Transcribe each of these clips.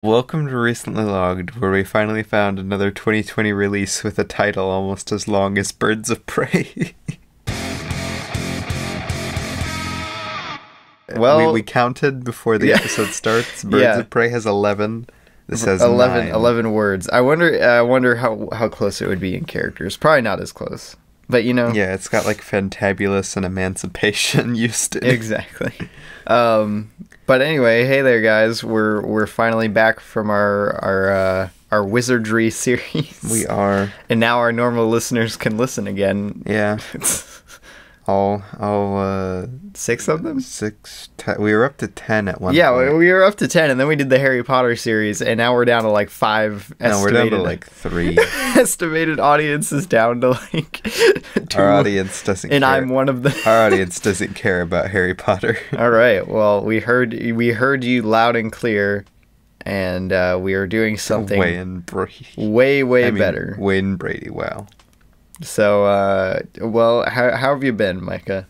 Welcome to Recently Logged, where we finally found another 2020 release with a title almost as long as Birds of Prey. Well, we counted before the episode starts. Birds of Prey has 11. This has 11, 9. 11 words. I wonder how close it would be in characters. Probably not as close. But Yeah, it's got like fantabulous and emancipation used in it. Exactly. But anyway, hey there guys. We're finally back from our wizardry series. We are. And now our normal listeners can listen again. Yeah. All 6 of them? 10. We were up to 10 at one point. Yeah, we were up to 10, and then we did the Harry Potter series, and now we're down to like 5 estimated. No, we're down to like 3. Estimated audience is down to like 2. Our audience doesn't and care. I'm one of them. Our audience doesn't care about Harry Potter. All right, well, we heard you loud and clear, and we are doing something Wayne Brady. way better. Wayne Brady, wow. So, well, how have you been, Micah?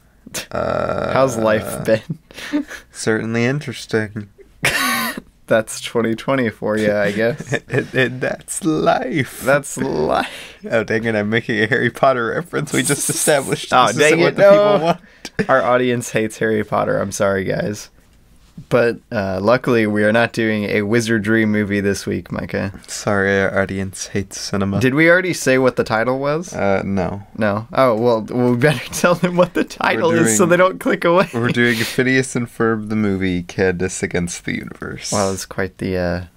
How's life been? Certainly interesting. That's 2020 for you, I guess. and that's life. That's life. Oh, dang it, I'm making a Harry Potter reference. We just established Oh, this dang isn't it, what the no. people want. Our audience hates Harry Potter. I'm sorry, guys. But luckily, we are not doing a wizardry movie this week, Micah. Sorry, our audience hates cinema. Did we already say what the title was? No. No. Oh, well, we better tell them what the title is so they don't click away. We're doing Phineas and Ferb the movie, Candace Against the Universe. Well, it's quite the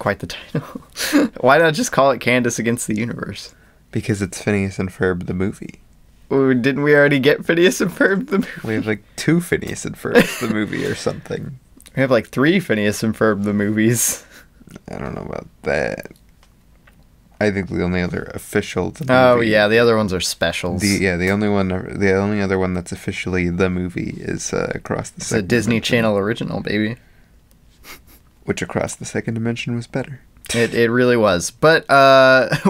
title. Why not just call it Candace Against the Universe? Because it's Phineas and Ferb the movie. Didn't we already get Phineas and Ferb the movie? We have like 2 Phineas and Ferb the movie or something. We have like 3 Phineas and Ferb the movies. I don't know about that. I think the only other official movie, Oh yeah, the other ones are specials. the only other one that's officially the movie is Across the It's a Second Disney Dimension, Channel original, baby. which Across the Second Dimension was better. It really was. But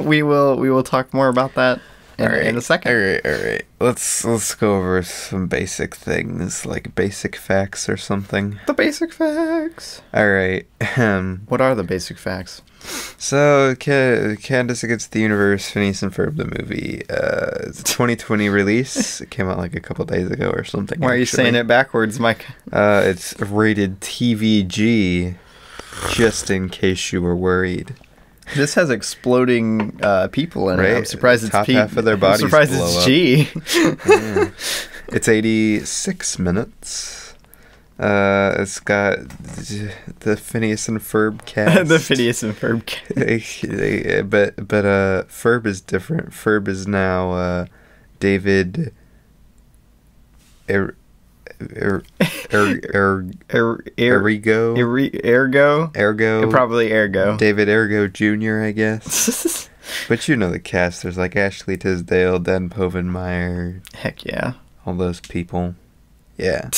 we will talk more about that in a second. All right. Let's go over some basic things, like basic facts or something. The basic facts. All right. What are the basic facts? So, Candace Against the Universe, Phineas and Ferb the movie. It's a 2020 release. It came out like a couple days ago or something. Why are you saying it backwards, Mike? It's rated TVG, just in case you were worried. This has exploding people in it. Right? I'm surprised it's Top P. half of their bodies I'm surprised blow it's up. G. Yeah. It's 86 minutes. It's got the Phineas and Ferb cast. The Phineas and Ferb cast. but Ferb is different. Ferb is now David Ergo. Probably Ergo. David Ergo Jr., I guess. But you know the cast. There's like Ashley Tisdale, Dan Povenmire, Heck yeah. all those people. Yeah.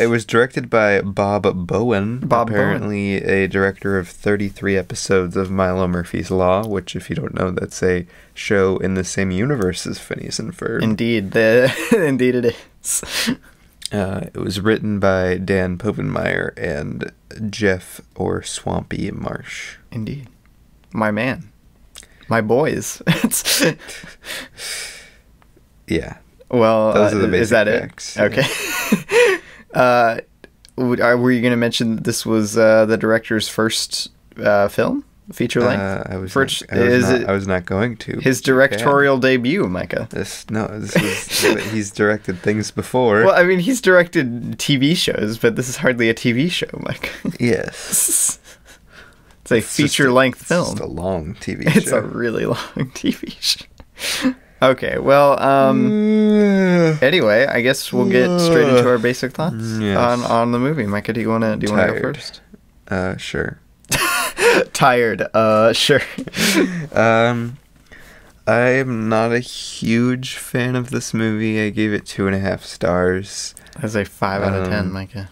It was directed by Bob Bowen. Apparently a director of 33 episodes of Milo Murphy's Law, which, if you don't know, that's a show in the same universe as Phineas and Ferb. Indeed. Indeed it is. It was written by Dan Povenmire and Jeff or Swampy Marsh. Indeed. My man. My boys. Yeah. Well, Those are the basic is that facts. it? Okay. Were you going to mention that this was the director's first film? Feature length? I was not going to. His directorial debut, Micah. He's directed things before. Well, I mean, he's directed TV shows, but this is hardly a TV show, Micah. Yes. It's a feature-length film. It's a long TV show. It's a really long TV show. Okay, well, anyway, I guess we'll get straight into our basic thoughts on the movie. Micah, do you want to go first? Sure. Tired. Sure. I'm not a huge fan of this movie. I gave it 2.5 stars. That's a 5 out of 10, Micah.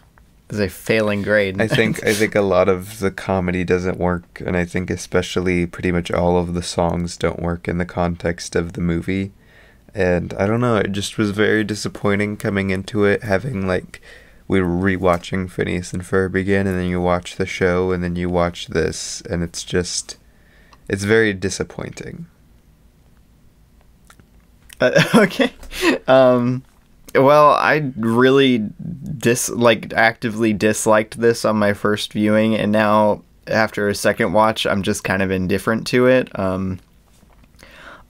That's a failing grade. I think a lot of the comedy doesn't work, and I think especially pretty much all of the songs don't work in the context of the movie. And I don't know, it just was very disappointing coming into it, having like we were rewatching Phineas and Ferb again, and then you watch the show, and then you watch this, and it's very disappointing. Okay. Well, I really actively disliked this on my first viewing, and now after a second watch, I'm just kind of indifferent to it.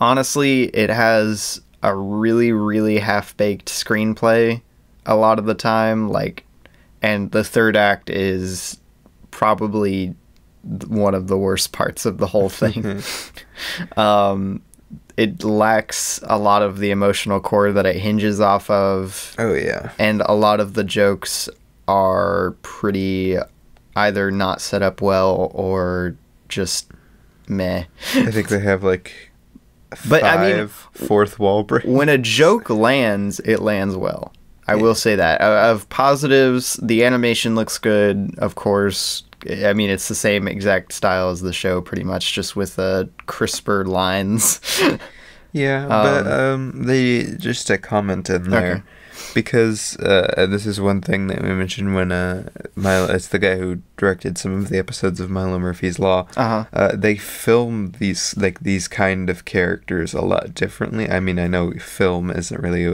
Honestly, it has a really, really half-baked screenplay a lot of the time, and the third act is probably one of the worst parts of the whole thing. It lacks a lot of the emotional core that it hinges off of. Oh, yeah. And a lot of the jokes are pretty either not set up well or just meh. I think they have five fourth wall breaks. When a joke lands, it lands well. I will say that. Of positives, the animation looks good, of course. I mean, it's the same exact style as the show, pretty much, just with crisper lines. Yeah, but they just a comment in there. Okay. Because this is one thing that we mentioned when it's the guy who directed some of the episodes of Milo Murphy's Law. They filmed these kind of characters a lot differently. I mean, I know film isn't really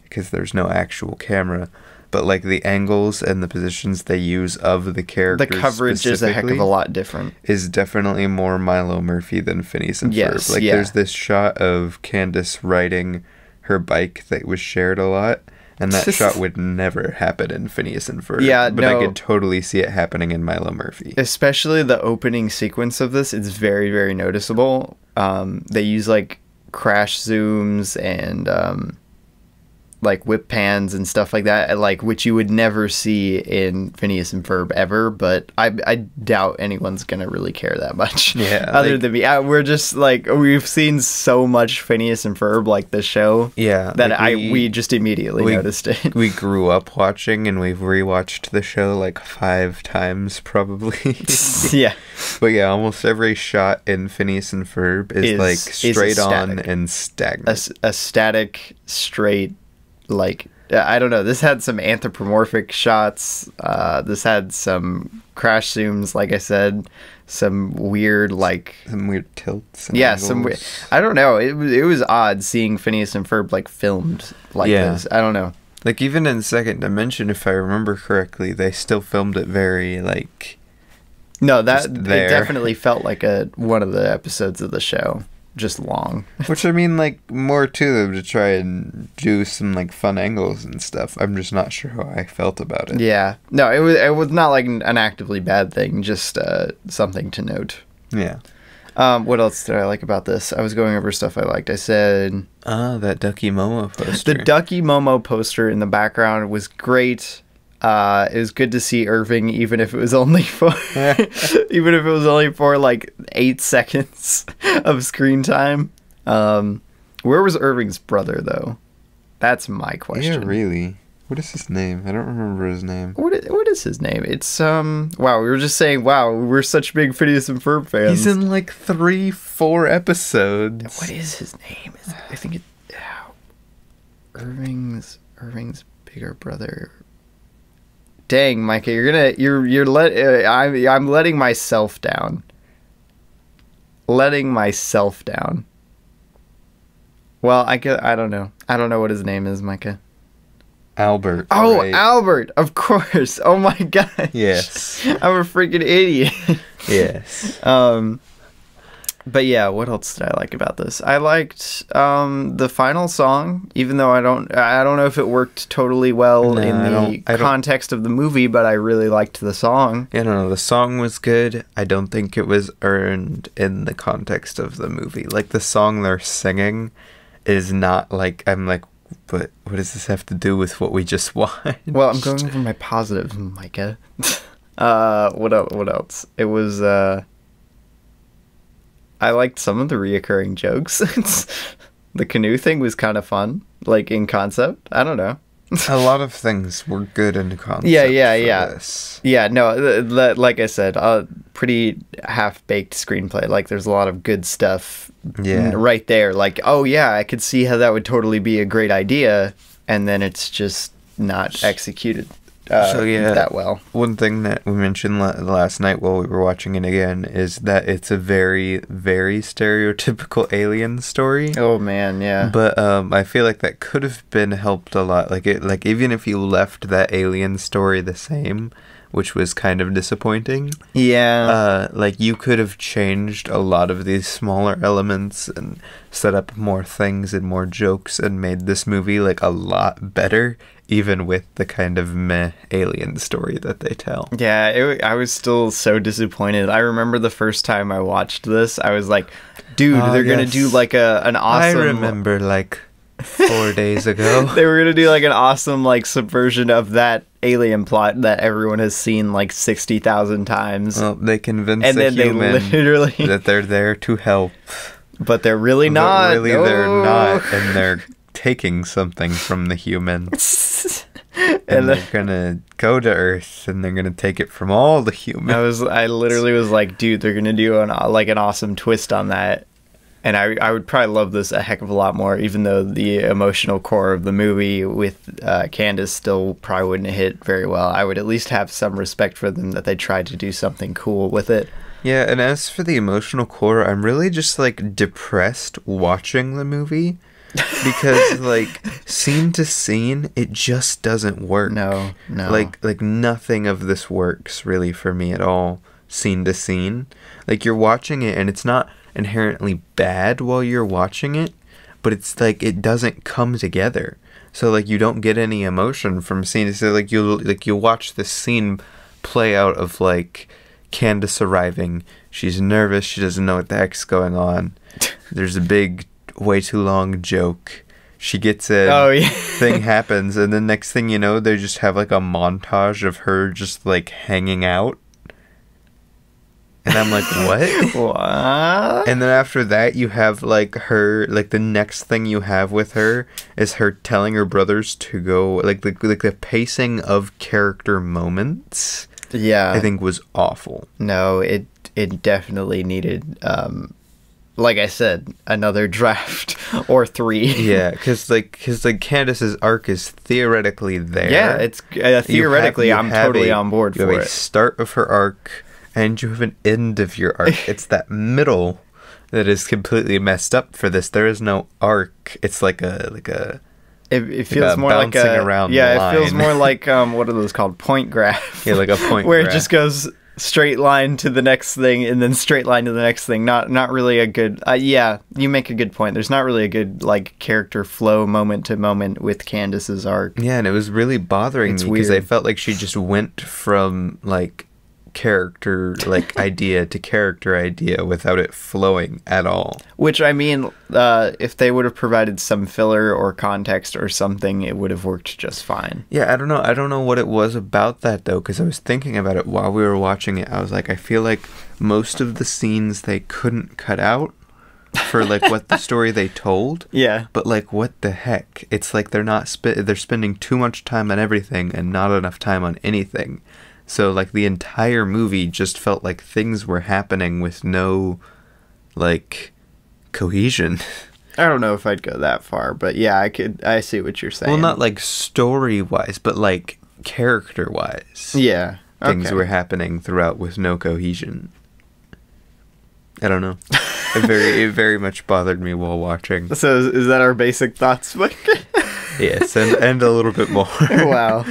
because there's no actual camera, but the angles and the positions they use of the characters, the coverage is a heck of a lot different. Is definitely more Milo Murphy than Phineas and Ferb. There's this shot of Candace riding her bike that was shared a lot, and that shot would never happen in Phineas and Ferb. Yeah, but I could totally see it happening in Milo Murphy. Especially the opening sequence of this, it's very, very noticeable. They use crash zooms and whip pans and stuff like that, which you would never see in Phineas and Ferb ever, but I doubt anyone's gonna really care that much. Yeah. Other than me. We're just we've seen so much Phineas and Ferb, the show. Yeah. That we just immediately noticed it. We grew up watching, and we've rewatched the show 5 times probably. Yeah. But yeah, almost every shot in Phineas and Ferb is straight on and stagnant. A static, straight, I don't know, this had some anthropomorphic shots, this had some crash zooms, like I said, some weird some weird tilts and yeah angles. some weird, I don't know, it was odd seeing Phineas and Ferb filmed this. I don't know, even in Second Dimension, if I remember correctly, they still filmed it very no, that it definitely felt like one of the episodes of the show. Just long. Which, I mean, more to them to try and do some, fun angles and stuff. I'm just not sure how I felt about it. Yeah. No, it was not, an actively bad thing, just something to note. Yeah. What else did I like about this? I was going over stuff I liked. I said... that Ducky Momo poster. The Ducky Momo poster in the background was great. It was good to see Irving, even if it was only for 8 seconds of screen time. Where was Irving's brother, though? That's my question. Yeah, really. What is his name? I don't remember his name. What is his name? It's wow, we were just saying, wow, we're such big Phineas and Ferb fans. He's in 3-4 episodes. What is his name? I think it Irving's bigger brother. Dang, Micah, I'm letting myself down. Well, I don't know. I don't know what his name is, Micah. Albert. Oh, right. Albert, of course. Oh my god. Yes. I'm a freaking idiot. Yes. But yeah, what else did I like about this? I liked the final song, even though I don't know if it worked totally well in the context of the movie, but I really liked the song. Yeah, no, the song was good. I don't think it was earned in the context of the movie. The song they're singing is not but what does this have to do with what we just watched? Well, I'm going over my positives, Micah. What else? It was I liked some of the reoccurring jokes. The canoe thing was kind of fun, in concept. I don't know. A lot of things were good in concept. Yeah. This. Yeah, no, like I said, pretty half-baked screenplay. There's a lot of good stuff right there. Oh, yeah, I could see how that would totally be a great idea. And then it's just not executed So yeah, that well. One thing that we mentioned last night while we were watching it again is that it's a very, very stereotypical alien story. Oh man, yeah. But I feel like that could have been helped a lot. Like even if you left that alien story the same, which was kind of disappointing. Yeah. Like you could have changed a lot of these smaller elements and set up more things and more jokes and made this movie like a lot better, even with the kind of meh alien story that they tell. Yeah, I was still so disappointed. I remember the first time I watched this, I was like, dude, they're going to do like an awesome... I remember like 4 days ago. They were going to do like an awesome like subversion of that alien plot that everyone has seen like 60,000 times. Well, they convinced and then human they literally... that they're there to help. But they're really not. But really they're not, and they're taking something from the humans. And they're gonna go to Earth, and they're gonna take it from all the humans. I literally was like, dude, they're gonna do an awesome twist on that, and I would probably love this a heck of a lot more, even though the emotional core of the movie with Candace still probably wouldn't hit very well. I would at least have some respect for them that they tried to do something cool with it. Yeah, and as for the emotional core, I'm really just like depressed watching the movie. Because like scene to scene it just doesn't work. No. Like nothing of this works really for me at all, scene to scene. Like you're watching it and it's not inherently bad while you're watching it, but it's like it doesn't come together. So like you don't get any emotion from scene to scene. Like you watch this scene play out of like Candace arriving. She's nervous, she doesn't know what the heck's going on. There's a big way too long joke. She gets in. Oh yeah. Thing happens, and then next thing you know, they just have like a montage of her just like hanging out. And I'm like, what? What? And then after that, you have like her, like the next thing you have with her is her telling her brothers to go, like the pacing of character moments. Yeah, I think was awful. No, it definitely needed. Like I said, another draft or 3. Yeah, because Candace's arc is theoretically there. Yeah, it's theoretically I'm totally on board for it. You have a start of her arc, and you have an end of your arc. It's that middle that is completely messed up for this. There is no arc. It's like a. It feels more like a around line. It feels more like what are those called? Point graph. Yeah, like a point where graph. It just goes straight line to the next thing and then straight line to the next thing. Not really a good yeah, you make a good point. There's not really a good like character flow moment to moment with Candace's arc. Yeah, and it was really bothering me because I felt like she just went from like character like idea to character idea without it flowing at all. Which I mean, if they would have provided some filler or context or something, it would have worked just fine. Yeah, I don't know what it was about that though, because I was thinking about it while we were watching it. I was like, I feel like most of the scenes they couldn't cut out for like what the story they told. Yeah. But like, what the heck? It's like they're spending too much time on everything and not enough time on anything. So, like, the entire movie just felt like things were happening with no, like, cohesion. I don't know if I'd go that far, but yeah, I see what you're saying. Well, not, like, story-wise, but, like, character-wise. Yeah. Okay. Things were happening throughout with no cohesion. I don't know. It very much bothered me while watching. So, is that our basic thoughts, Mike? Yes, and a little bit more. Wow.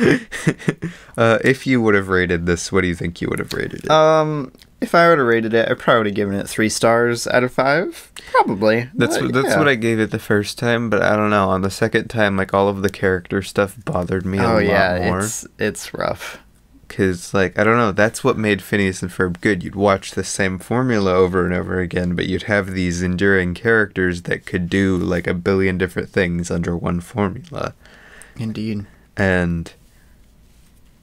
If you would have rated this, what do you think you would have rated it? If I would have rated it, I probably would have given it 3 stars out of 5. Probably. That's what I gave it the first time, but I don't know. On the second time, like all of the character stuff bothered me a lot more. It's rough. Because, like, I don't know, that's what made Phineas and Ferb good. You'd watch the same formula over and over again, but you'd have these enduring characters that could do, like, a billion different things under one formula. Indeed. And,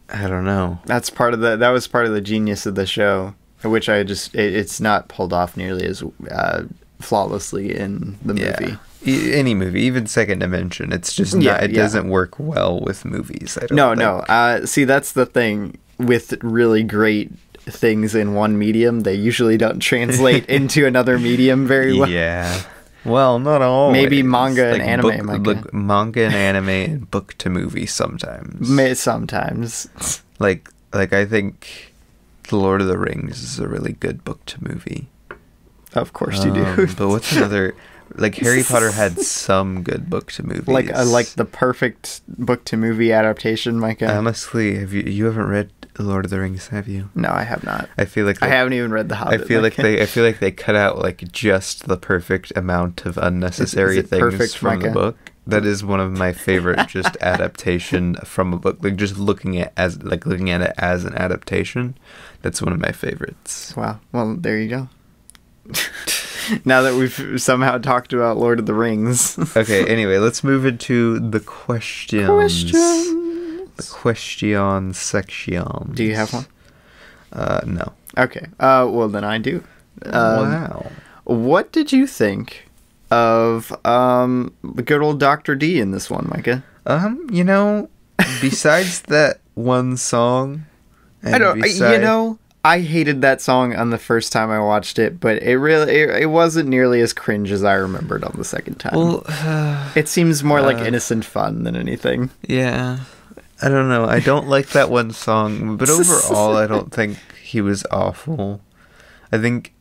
I don't know. That was part of the genius of the show, which it's not pulled off nearly as flawlessly in the movie. Any movie, even Second Dimension, it's just not. It doesn't work well with movies. I don't think. No. See, that's the thing with really great things in one medium. They usually don't translate into another medium very well. Yeah. Well, not always. Maybe manga and anime. Manga and anime and book to movie sometimes. Sometimes. Like I think The Lord of the Rings is a really good book to movie. Of course you do. But what's another? Like Harry Potter had some good book to movies. Like the perfect book to movie adaptation, Micah. Honestly, you haven't read Lord of the Rings, have you? No, I have not. I feel like I haven't even read The Hobbit. I feel like they cut out like just the perfect amount of unnecessary things from the book. That is one of my favorite just adaptation from a book. Like just looking at it as an adaptation. That's one of my favorites. Wow. Well, there you go. Now that we've somehow talked about Lord of the Rings. Okay, anyway, let's move into the questions. The question section. Do you have one? No. Okay. Well, then I do. Wow. What did you think of the good old Dr. D in this one, Micah? Besides that one song, I hated that song on the first time I watched it, but it wasn't nearly as cringe as I remembered on the second time. Well, it seems more like innocent fun than anything. Yeah. I don't know. I don't like that one song, but overall, I don't think he was awful. I think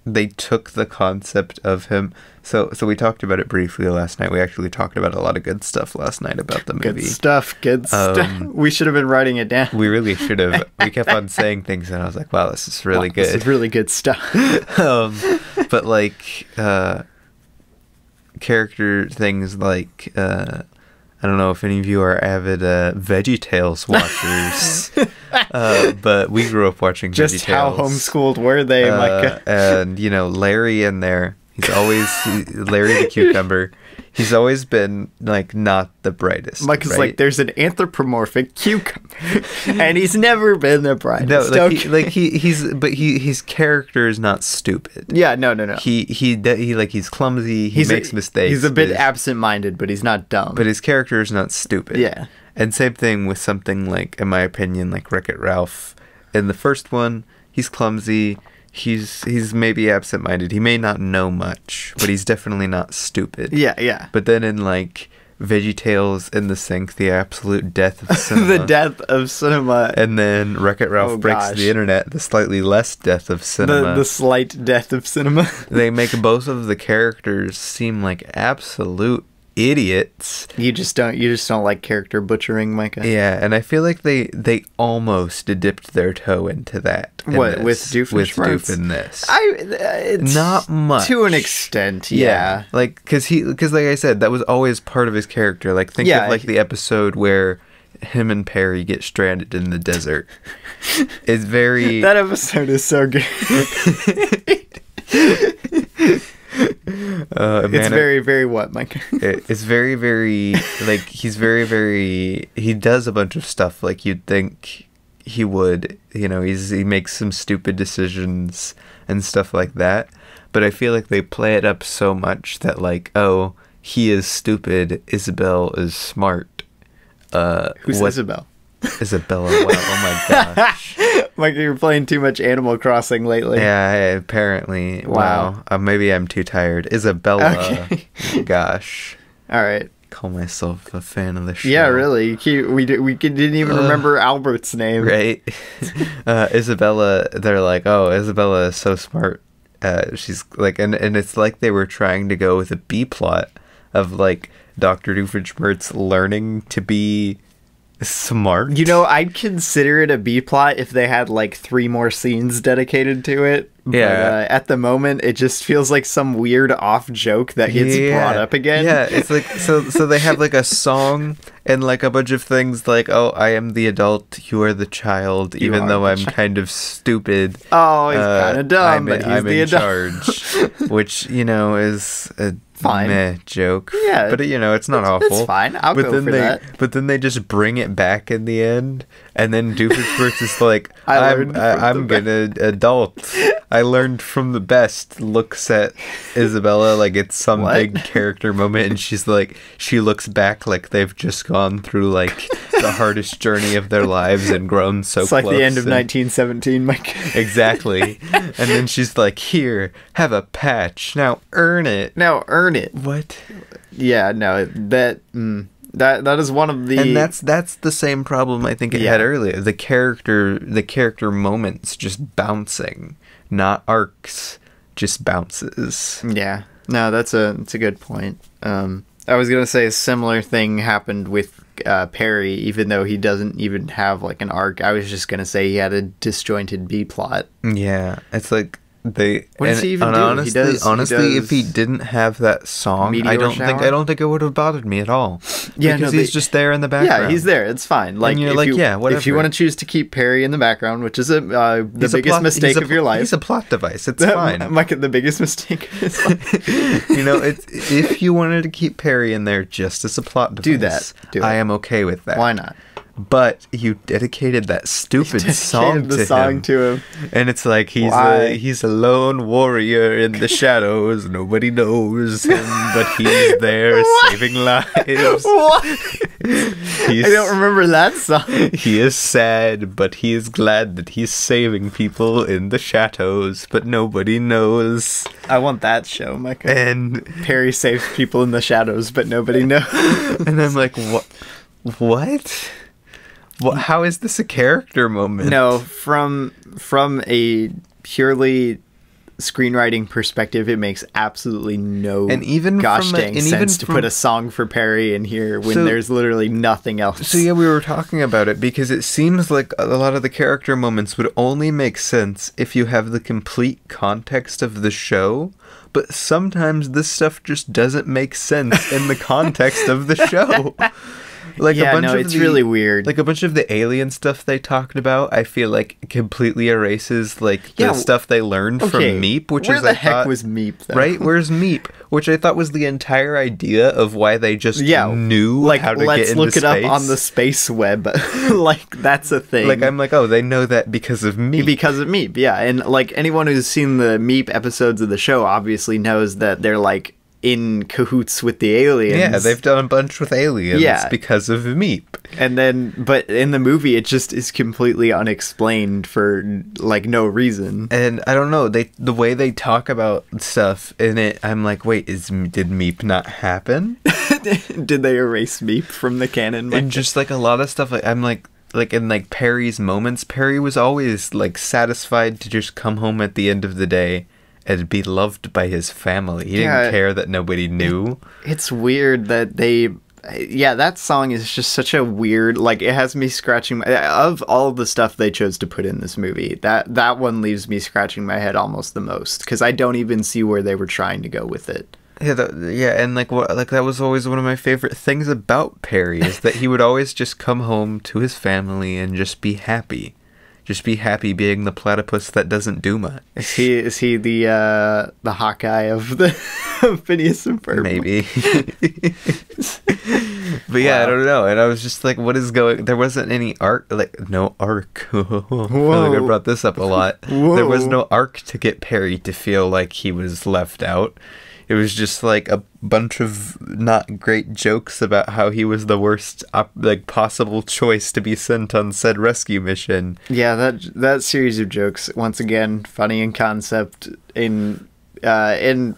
they took the concept of him. So we talked about it briefly last night. We actually talked about a lot of good stuff last night about the movie. Good stuff. We should have been writing it down. We really should have. We kept on saying things, and I was like, wow, this is really good. This is really good stuff. But like character things like I don't know if any of you are avid VeggieTales watchers, but we grew up watching VeggieTales. Just how homeschooled were they, Micah? And Larry in there. He's always Larry the cucumber. He's always been like not the brightest. Micah's right? like, there's an anthropomorphic cucumber, and he's never been the brightest. No, his character is not stupid. Yeah, no. He's clumsy. He makes mistakes. He's a bit absent-minded, but he's not dumb. But his character is not stupid. Yeah. And same thing with something like, in my opinion, like Wreck-It Ralph. In the first one, he's clumsy. He's maybe absent-minded. He may not know much, but he's definitely not stupid. Yeah. But then in like VeggieTales in the Sink, the absolute death of cinema. The death of cinema. And then Wreck-It Ralph Breaks the Internet, the slightly less death of cinema. The slight death of cinema. They make both of the characters seem like absolute idiots. You just don't like character butchering, Micah. Yeah, and I feel like they almost dipped their toe into that. With Doofenshmirtz in this? It's not much to an extent. Yeah. Like because like I said, that was always part of his character. Like think of like the episode where him and Perry get stranded in the desert. It's very that episode is so good. It's very, very what, Mike? It's very, very like he does a bunch of stuff like you'd think he would. He makes some stupid decisions and stuff like that. But I feel like they play it up so much that like, oh, he is stupid, Isabel is smart. Who's Isabel? Isabella. Wow, oh my gosh. Mike, you're playing too much Animal Crossing lately. Yeah, apparently. Wow. Maybe I'm too tired. Isabella. Okay. Gosh. All right. Call myself a fan of the show. Yeah, really. We didn't even remember Albert's name. Right. Isabella, they're like, oh, Isabella is so smart. She's like, and it's like they were trying to go with a B plot of like Dr. Doofenshmirtz learning to be smart. I'd consider it a B plot if they had like 3 more scenes dedicated to it. Yeah. But at the moment, it just feels like some weird off joke that gets brought up again. Yeah, it's like so they have like a song and like a bunch of things like, oh, I am the adult, you are the child, even though I'm kind of stupid. Oh, he's kind of dumb, but he's the adult. Charge, which is a fine meh joke. Yeah, but it's not awful. It's fine. I'll go for that. But then they just bring it back in the end, and then Doofenshmirtz is like, I'm gonna adult. I learned from the best looks at Isabella like it's some big character moment, and she's like, she looks back like they've just gone through like the hardest journey of their lives and grown so close. It's like the end of 1917, Mike. Exactly. And then she's like, here, have a patch. Now earn it. What? Yeah, no, that is one of the... And that's the same problem I think it had earlier. The character moments just bouncing, not arcs, just bounces. Yeah. No, that's a good point. I was gonna say a similar thing happened with Perry, even though he doesn't even have like an arc. I was just gonna say he had a disjointed B plot. Yeah, it's like what does he even do? Honestly, if he didn't have that song, I don't think it would have bothered me at all. Yeah, because he's just there in the background. Yeah, he's there. It's fine. Like, whatever. If you want to choose to keep Perry in the background, which is the biggest mistake of your life, he's a plot device. It's fine. Micah, the biggest mistake of his life. If you wanted to keep Perry in there just as a plot device, do it. I am okay with that. Why not? But you dedicated that stupid song to him. And it's like he's a lone warrior in the shadows. Nobody knows him, but he's there saving lives. What? I don't remember that song. He is sad, but he is glad that he's saving people in the shadows, but nobody knows. I want that show, Micah. And Perry saves people in the shadows, but nobody knows. And I'm like, what? Well, how is this a character moment? No, from a purely screenwriting perspective, it makes absolutely no sense to put a song for Perry in here when there's literally nothing else. So yeah, we were talking about it because it seems like a lot of the character moments would only make sense if you have the complete context of the show. But sometimes this stuff just doesn't make sense in the context of the show. Like it's really weird. Like a bunch of the alien stuff they talked about, I feel like completely erases like the stuff they learned from Meep, which where the heck was Meep, though? Right? Where's Meep? Which I thought was the entire idea of why they just knew how to get into space. Let's look it up on the space web. Like, that's a thing. Like, I'm like, oh, they know that because of Meep. Because of Meep, yeah. And like anyone who's seen the Meep episodes of the show obviously knows that they're like in cahoots with the aliens. Yeah, they've done a bunch with aliens because of Meep. And then, but in the movie, it just is completely unexplained for, like, no reason. And I don't know, the way they talk about stuff in it, I'm like, wait, did Meep not happen? Did they erase Meep from the canon? And just, like, a lot of stuff, like, I'm like in, like, Perry's moments, Perry was always, like, satisfied to just come home at the end of the day and be loved by his family. He didn't care that nobody knew. It's weird that that song is just such a weird, like, it has me scratching of all the stuff they chose to put in this movie, that one leaves me scratching my head almost the most, because I don't even see where they were trying to go with it. And like that was always one of my favorite things about Perry, is that he would always just come home to his family and just be happy. Just be happy being the platypus that doesn't do much. Is he the Hawkeye of the of Phineas and Ferb? Maybe. But yeah, I don't know. And I was just like, what is going... There wasn't any arc... Like, no arc. I feel like I brought this up a lot. Whoa. There was no arc to get Perry to feel like he was left out. It was just like a bunch of not great jokes about how he was the worst possible choice to be sent on said rescue mission. Yeah, that series of jokes, once again, funny in concept, in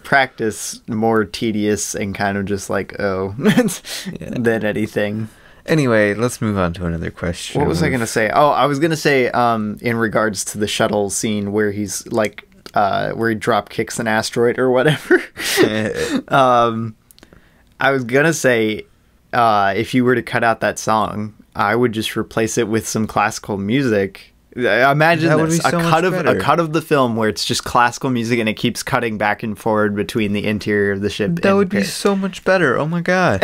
practice more tedious and kind of just like than anything. Anyway, let's move on to another question. What was I gonna say? Oh, I was gonna say in regards to the shuttle scene where he's like where he drop kicks an asteroid or whatever. I was gonna say if you were to cut out that song, I would just replace it with some classical music. Imagine this, a cut of the film where it's just classical music and it keeps cutting back and forward between the interior of the ship. That would be so much better. Oh my god.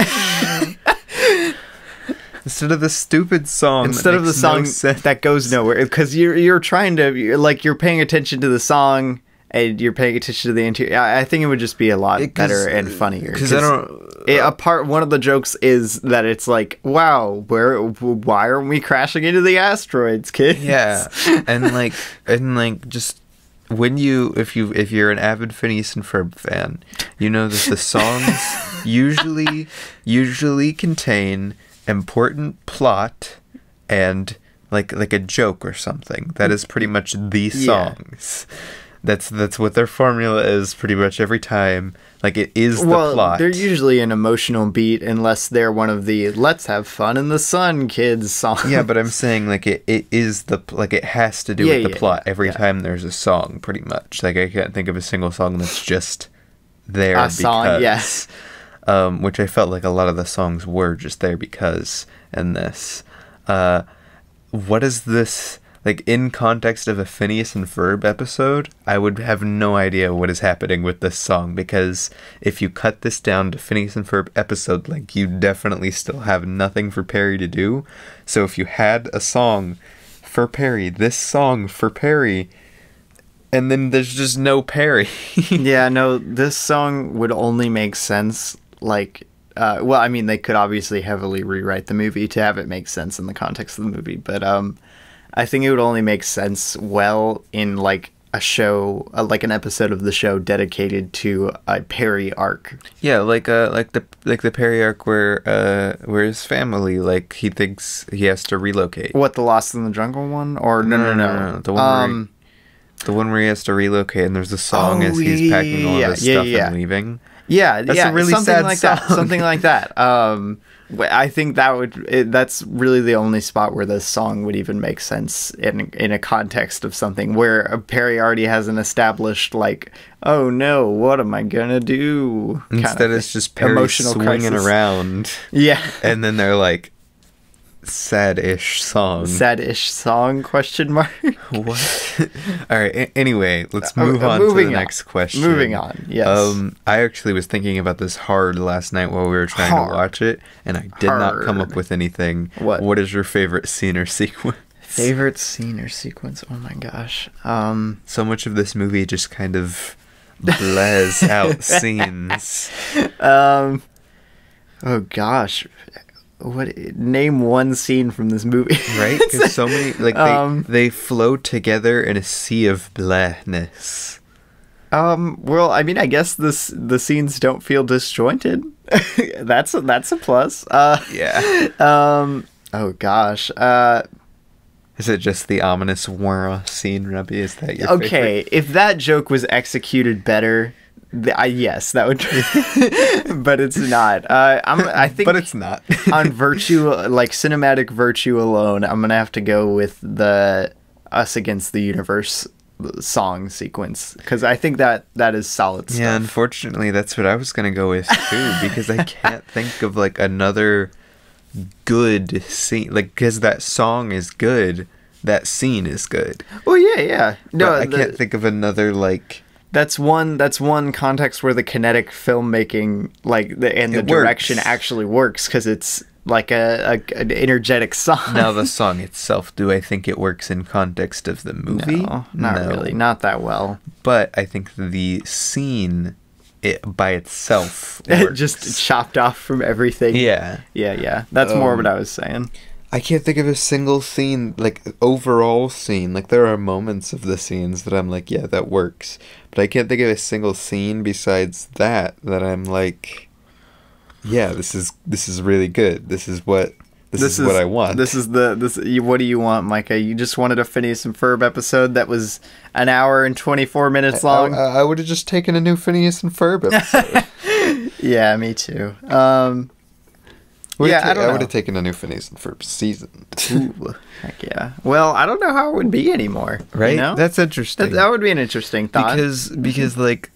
Instead of the stupid song. Instead of the song that goes nowhere. Because you're trying to, you're paying attention to the song and you're paying attention to the interior. I think it would just be a lot better and funnier. Because one of the jokes is that it's like, wow, why aren't we crashing into the asteroids, kids? Yeah. And just if you're an avid Phineas and Ferb fan, you know that the songs usually contain important plot and like a joke or something. That is pretty much the songs. That's what their formula is pretty much every time. Like, it is the plot. They're usually an emotional beat unless they're one of the "let's have fun in the sun, kids" songs. Yeah, but I'm saying, like, it is it has to do with the plot every time there's a song, pretty much. Like, I can't think of a single song that's just there because. Song, yes. Which I felt like a lot of the songs were just there because, and this. What is this? Like, in context of a Phineas and Ferb episode, I would have no idea what is happening with this song, because if you cut this down to Phineas and Ferb episode, like, you definitely still have nothing for Perry to do. So if you had a song for Perry, this song for Perry, and then there's just no Perry. Yeah, no, this song would only make sense, like, well, I mean, they could obviously heavily rewrite the movie to have it make sense in the context of the movie, but, I think it would only make sense well in like a show, like an episode of the show dedicated to a Perry arc. Yeah, like the Perry arc where his family, like, he thinks he has to relocate. What, the Lost in the Jungle one? Or no. The one where he has to relocate, and there's a song as he's packing all his stuff and leaving. Yeah, that's a really sad song. Something like that. I think that's really the only spot where this song would even make sense in a context of something where Perry already has an established, like, oh no, what am I gonna do? Instead, it's just Perry emotional swinging crisis around. Yeah, and then they're like, sad-ish song, question mark. What? All right, anyway, let's move on to the next question. Moving on. Yes. I actually was thinking about this hard last night while we were trying to watch it, and I did not come up with anything. What is your favorite scene or sequence? Favorite scene or sequence? Oh my gosh. So much of this movie just kind of blaz out scenes. Oh gosh. Name one scene from this movie. Right? Because so many, like, they flow together in a sea of blahness. Well, I mean, I guess the scenes don't feel disjointed. That's a plus. Yeah. Oh gosh. Is it just the ominous whir scene, Robbie? Is that your favorite? If that joke was executed better, yes, that would. But it's not. I think. But it's not. On virtue, like cinematic virtue alone, I'm gonna have to go with the "Us Against the Universe" song sequence, because I think that is solid stuff. Yeah, unfortunately, that's what I was gonna go with too, because I can't think of like another good scene, like, because that song is good, that scene is good. Oh yeah. No, but I can't think of another, like. That's one context where the kinetic filmmaking, like, the direction actually works, because it's like an energetic song. Now, the song itself, do I think it works in context of the movie? No, not really. Not that well. But I think the scene, it by itself works. Just chopped off from everything. Yeah. That's more what I was saying. I can't think of a single scene, like, overall scene. Like, there are moments of the scenes that I'm like, yeah, that works. But I can't think of a single scene besides that I'm like, yeah, this is really good. This is what I want. What do you want, Micah? You just wanted a Phineas and Ferb episode that was an hour and 24 minutes long? I would have just taken a new Phineas and Ferb episode. Yeah, me too. I would have taken a new Phineas and Ferb season. Ooh, heck yeah. Well, I don't know how it would be anymore. Right? You know? That's interesting. That would be an interesting thought. Because like,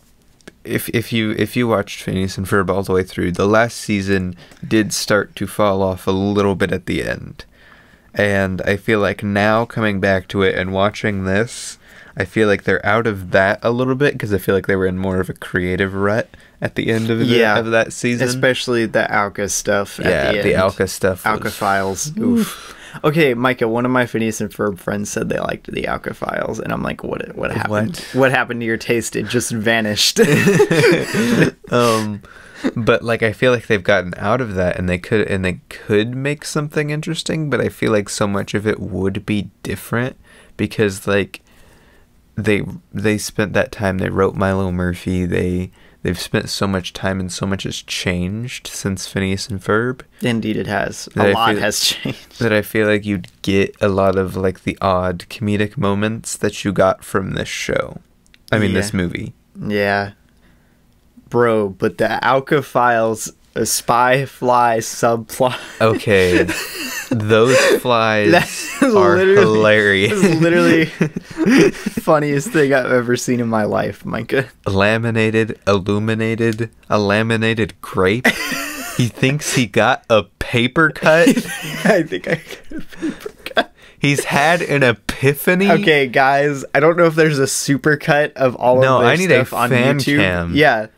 if you watched Phineas and Ferb all the way through, the last season did start to fall off a little bit at the end. And I feel like now coming back to it and watching this, I feel like they're out of that a little bit, because I feel like they were in more of a creative rut at the end of that season. Especially the Alka stuff at the end. The Alka stuff. Alka Files. Oof. Okay, Micah, one of my Phineas and Ferb friends said they liked the Alka Files, and I'm like, what happened? What happened to your taste? It just vanished. But like, I feel like they've gotten out of that, and they could make something interesting, but I feel like so much of it would be different, because like, they spent that time. They wrote Milo Murphy. They've spent so much time and so much has changed since Phineas and Ferb. Indeed, it has. A lot has changed. That I feel like you'd get a lot of like the odd comedic moments that you got from this show. I mean, this movie. Yeah. Bro, but the Alka Files, a spy fly subplot. Okay. Those flies are hilarious. That's literally the funniest thing I've ever seen in my life, Micah. Illuminated grape. He thinks he got a paper cut. I think I got a paper cut. He's had an epiphany. Okay, guys, I don't know if there's a super cut of all of their stuff on YouTube. Cam. Yeah.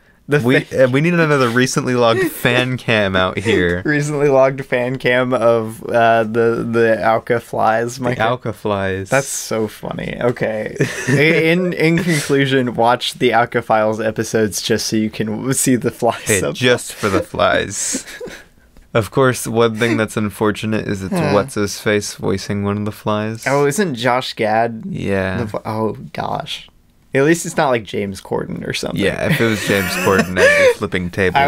We need another recently logged fan cam out here. Recently logged fan cam of the Alka flies. Micah. The Alka flies. That's so funny. Okay. In conclusion, watch the Alka Files episodes just so you can see the flies. Hey, just for the flies. Of course, one thing that's unfortunate is it's what's-his-face voicing one of the flies. Oh, isn't Josh Gad? Yeah. Oh, gosh. At least it's not like James Corden or something. Yeah, if it was James Corden, I'd be flipping tables. I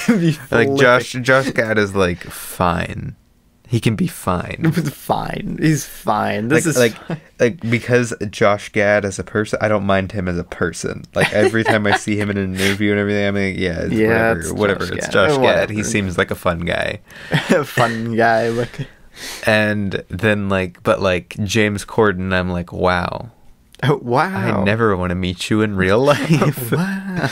would be like Josh Gad is like fine. He can be fine. Fine. He's fine. This is like because Josh Gad as a person, I don't mind him as a person. Like every time I see him in an interview and everything, I'm like, whatever. It's Josh Gad. He seems like a fun guy. Fun guy. Look. And then but James Corden, I'm like, wow. Oh, wow. I never want to meet you in real life. Wow.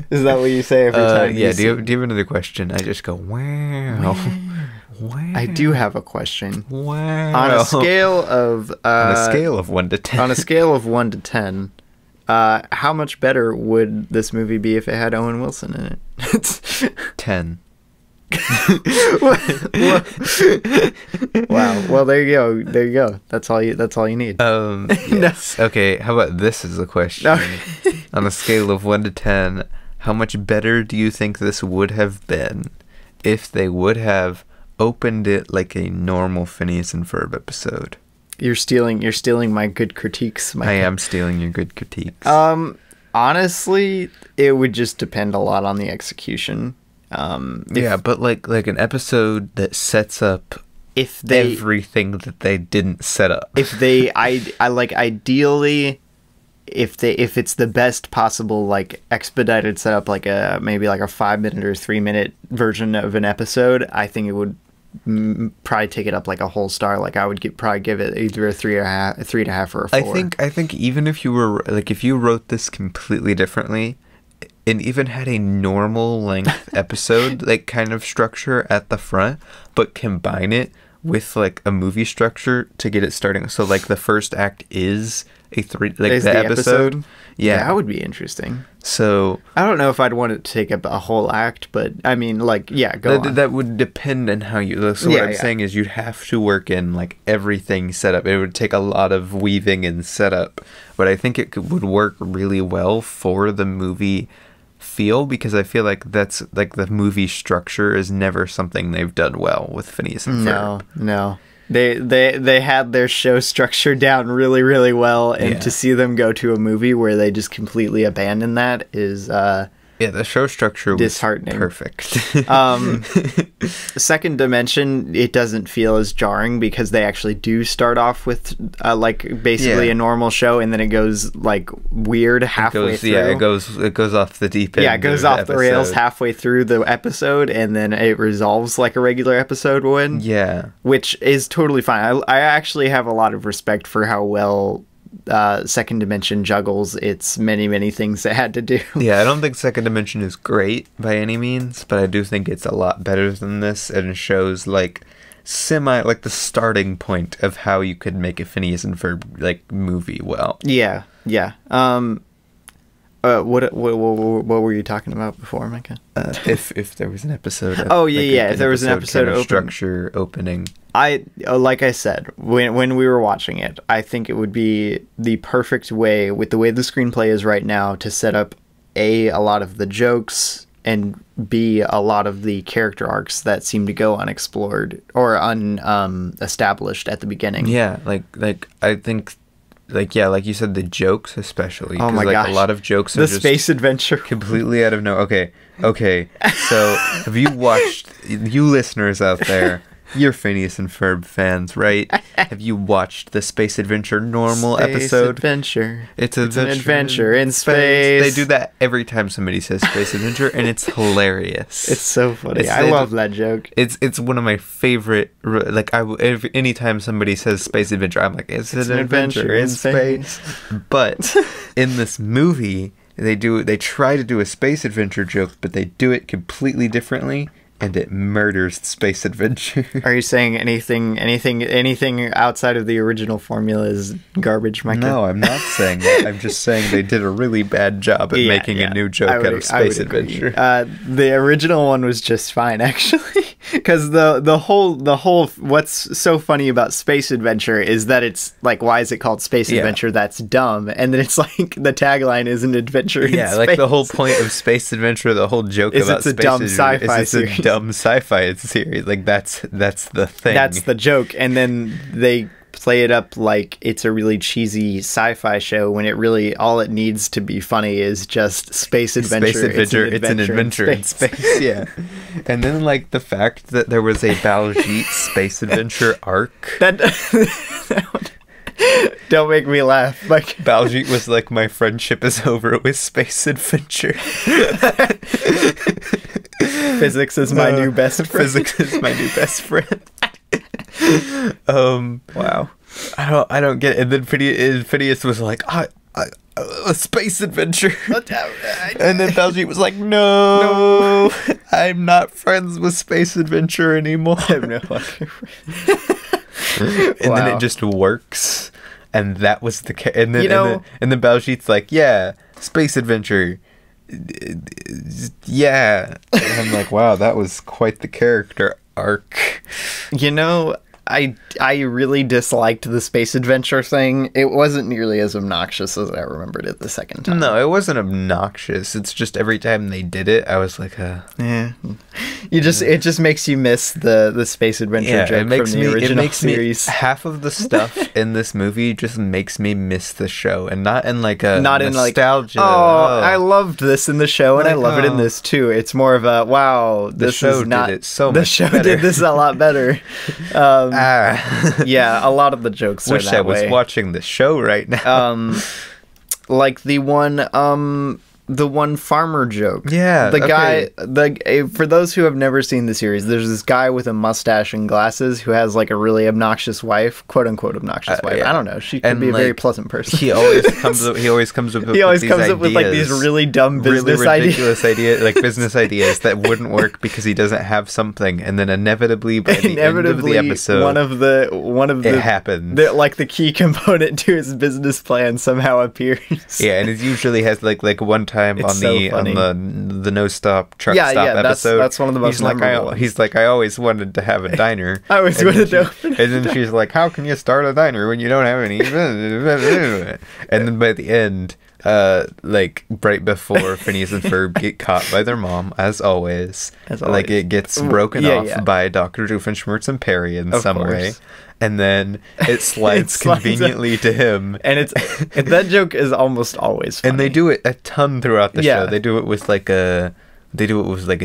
Is that what you say every time? Yeah, do you have another question? I just go, wow. Wow. I do have a question. Wow. On a scale of 1 to 10. On a scale of 1 to 10, how much better would this movie be if it had Owen Wilson in it? 10. Wow. Well, there you go. That's all you need. Yes. Okay, how about this is a question. Okay. On a scale of 1 to 10, how much better do you think this would have been if they would have opened it like a normal Phineas and Ferb episode? You're stealing my good critiques, Micah. I am stealing your good critiques. Honestly, it would just depend a lot on the execution. But like an episode that sets up everything that they didn't set up. If they, ideally, if it's the best possible like expedited setup, like maybe like a 5-minute or 3-minute version of an episode, I think it would probably take it up like a whole star. Like I would probably give it either a 3.5 or a 4. I think even if you were if you wrote this completely differently and even had a normal length episode kind of structure at the front, but combine it with like a movie structure to get it starting. So like the first act is the episode. Yeah, that would be interesting. So I don't know if I'd want it to take up a whole act, but I mean, go on. That would depend on how you. So what I'm saying is, you'd have to work in everything set up. It would take a lot of weaving and setup, but I think it would work really well for the movie feel, because I feel like that's the movie structure is never something they've done well with Phineas and Ferb. No. They had their show structure down really, really well, and to see them go to a movie where they just completely abandon that is the show structure was disheartening. Perfect. Second Dimension, it doesn't feel as jarring because they actually do start off with basically a normal show, and then it goes weird halfway through. Yeah, it goes off the deep end. Yeah, it goes off the rails halfway through the episode, and then it resolves like a regular episode would. Yeah, which is totally fine. I actually have a lot of respect for how well Second Dimension juggles its many things it had to do. Yeah, I don't think Second Dimension is great by any means, but I do think it's a lot better than this, and it shows the starting point of how you could make a Phineas and Ferb movie well. Yeah. What were you talking about before, Micah? If there was an episode. If there was an episode kind of structure opening. Like I said, when we were watching it, I think it would be the perfect way, with the way the screenplay is right now, to set up a lot of the jokes, and B, a lot of the character arcs that seem to go unexplored or unestablished at the beginning. Yeah, I think like you said, the jokes especially. Oh my like, gosh. a lot of jokes are The just space adventure. completely out of no. Okay. So have you watched, you listeners out there? You're Phineas and Ferb fans, right? Have you watched the Space Adventure normal episode? Adventure. It's an adventure in space. They do that every time somebody says Space Adventure, and it's hilarious. It's so funny. I love that joke. It's one of my favorite. Like anytime somebody says Space Adventure, I'm like, it's an adventure in space. But in this movie, they try to do a space adventure joke, but they do it completely differently. And it murders Space Adventure. Are you saying anything outside of the original formula is garbage, Micah? No, I'm not saying that. I'm just saying they did a really bad job at making a new joke out of Space Adventure. The original one was just fine, actually, because the whole what's so funny about Space Adventure is that it's like, why is it called Space Adventure? That's dumb. And then it's like the tagline is an adventure in space. Like the whole point of Space Adventure, the whole joke about Space Adventure is it's a dumb sci-fi series. Like that's the thing. That's the joke. And then they play it up like it's a really cheesy sci-fi show when it really all it needs to be funny is just space adventure. Space adventure. It's an adventure in space. Yeah. And then like the fact that there was a Baljeet space adventure arc. That one, don't make me laugh. Like Baljeet was like, my friendship is over with Space Adventure. Physics is my new best friend. Physics is my new best friend. Wow. I don't get it. And then Phineas was like, a space adventure. And then Baljeet was like, no, I'm not friends with Space Adventure anymore. I have no longer And then it just works. And that was the and then and then Baljeet's like, yeah, Space Adventure. Yeah. And I'm like, wow, that was quite the character arc. I really disliked the space adventure thing. It wasn't nearly as obnoxious as I remembered it the second time. No, it wasn't obnoxious. It's just every time they did it, I was like, yeah. It just makes you miss the space adventure joke from the original series. Half of the stuff in this movie just makes me miss the show, and not in like a nostalgia. I loved this in the show, and I love it in this too. It's more of a wow. The show did it so much better. The show did this a lot better. Yeah, a lot of the jokes are that way. Wish I was watching the show right now. Like the one farmer joke. Yeah, the guy. For those who have never seen the series, there's this guy with a mustache and glasses who has like a really obnoxious wife, quote unquote obnoxious wife. Yeah. I don't know. She could be a very pleasant person. He always comes up. He always comes up with like these really dumb business ridiculous ideas, like business ideas that wouldn't work because he doesn't have something, and then inevitably by the end of the episode, one of the it happens. Like the key component to his business plan somehow appears. Yeah, and it usually has like one time on the no stop truck stop episode. That's one of the most memorable ones. He's like, I always wanted to have a diner. I always wanted to open it. And then she's like, how can you start a diner when you don't have any? And then by the end, like right before Phineas and Ferb get caught by their mom, as always. Like it gets broken off by Dr. Doofenshmirtz and Perry in some way. And then it slides conveniently to him. And that joke is almost always funny. And they do it a ton throughout the show. They do it with like a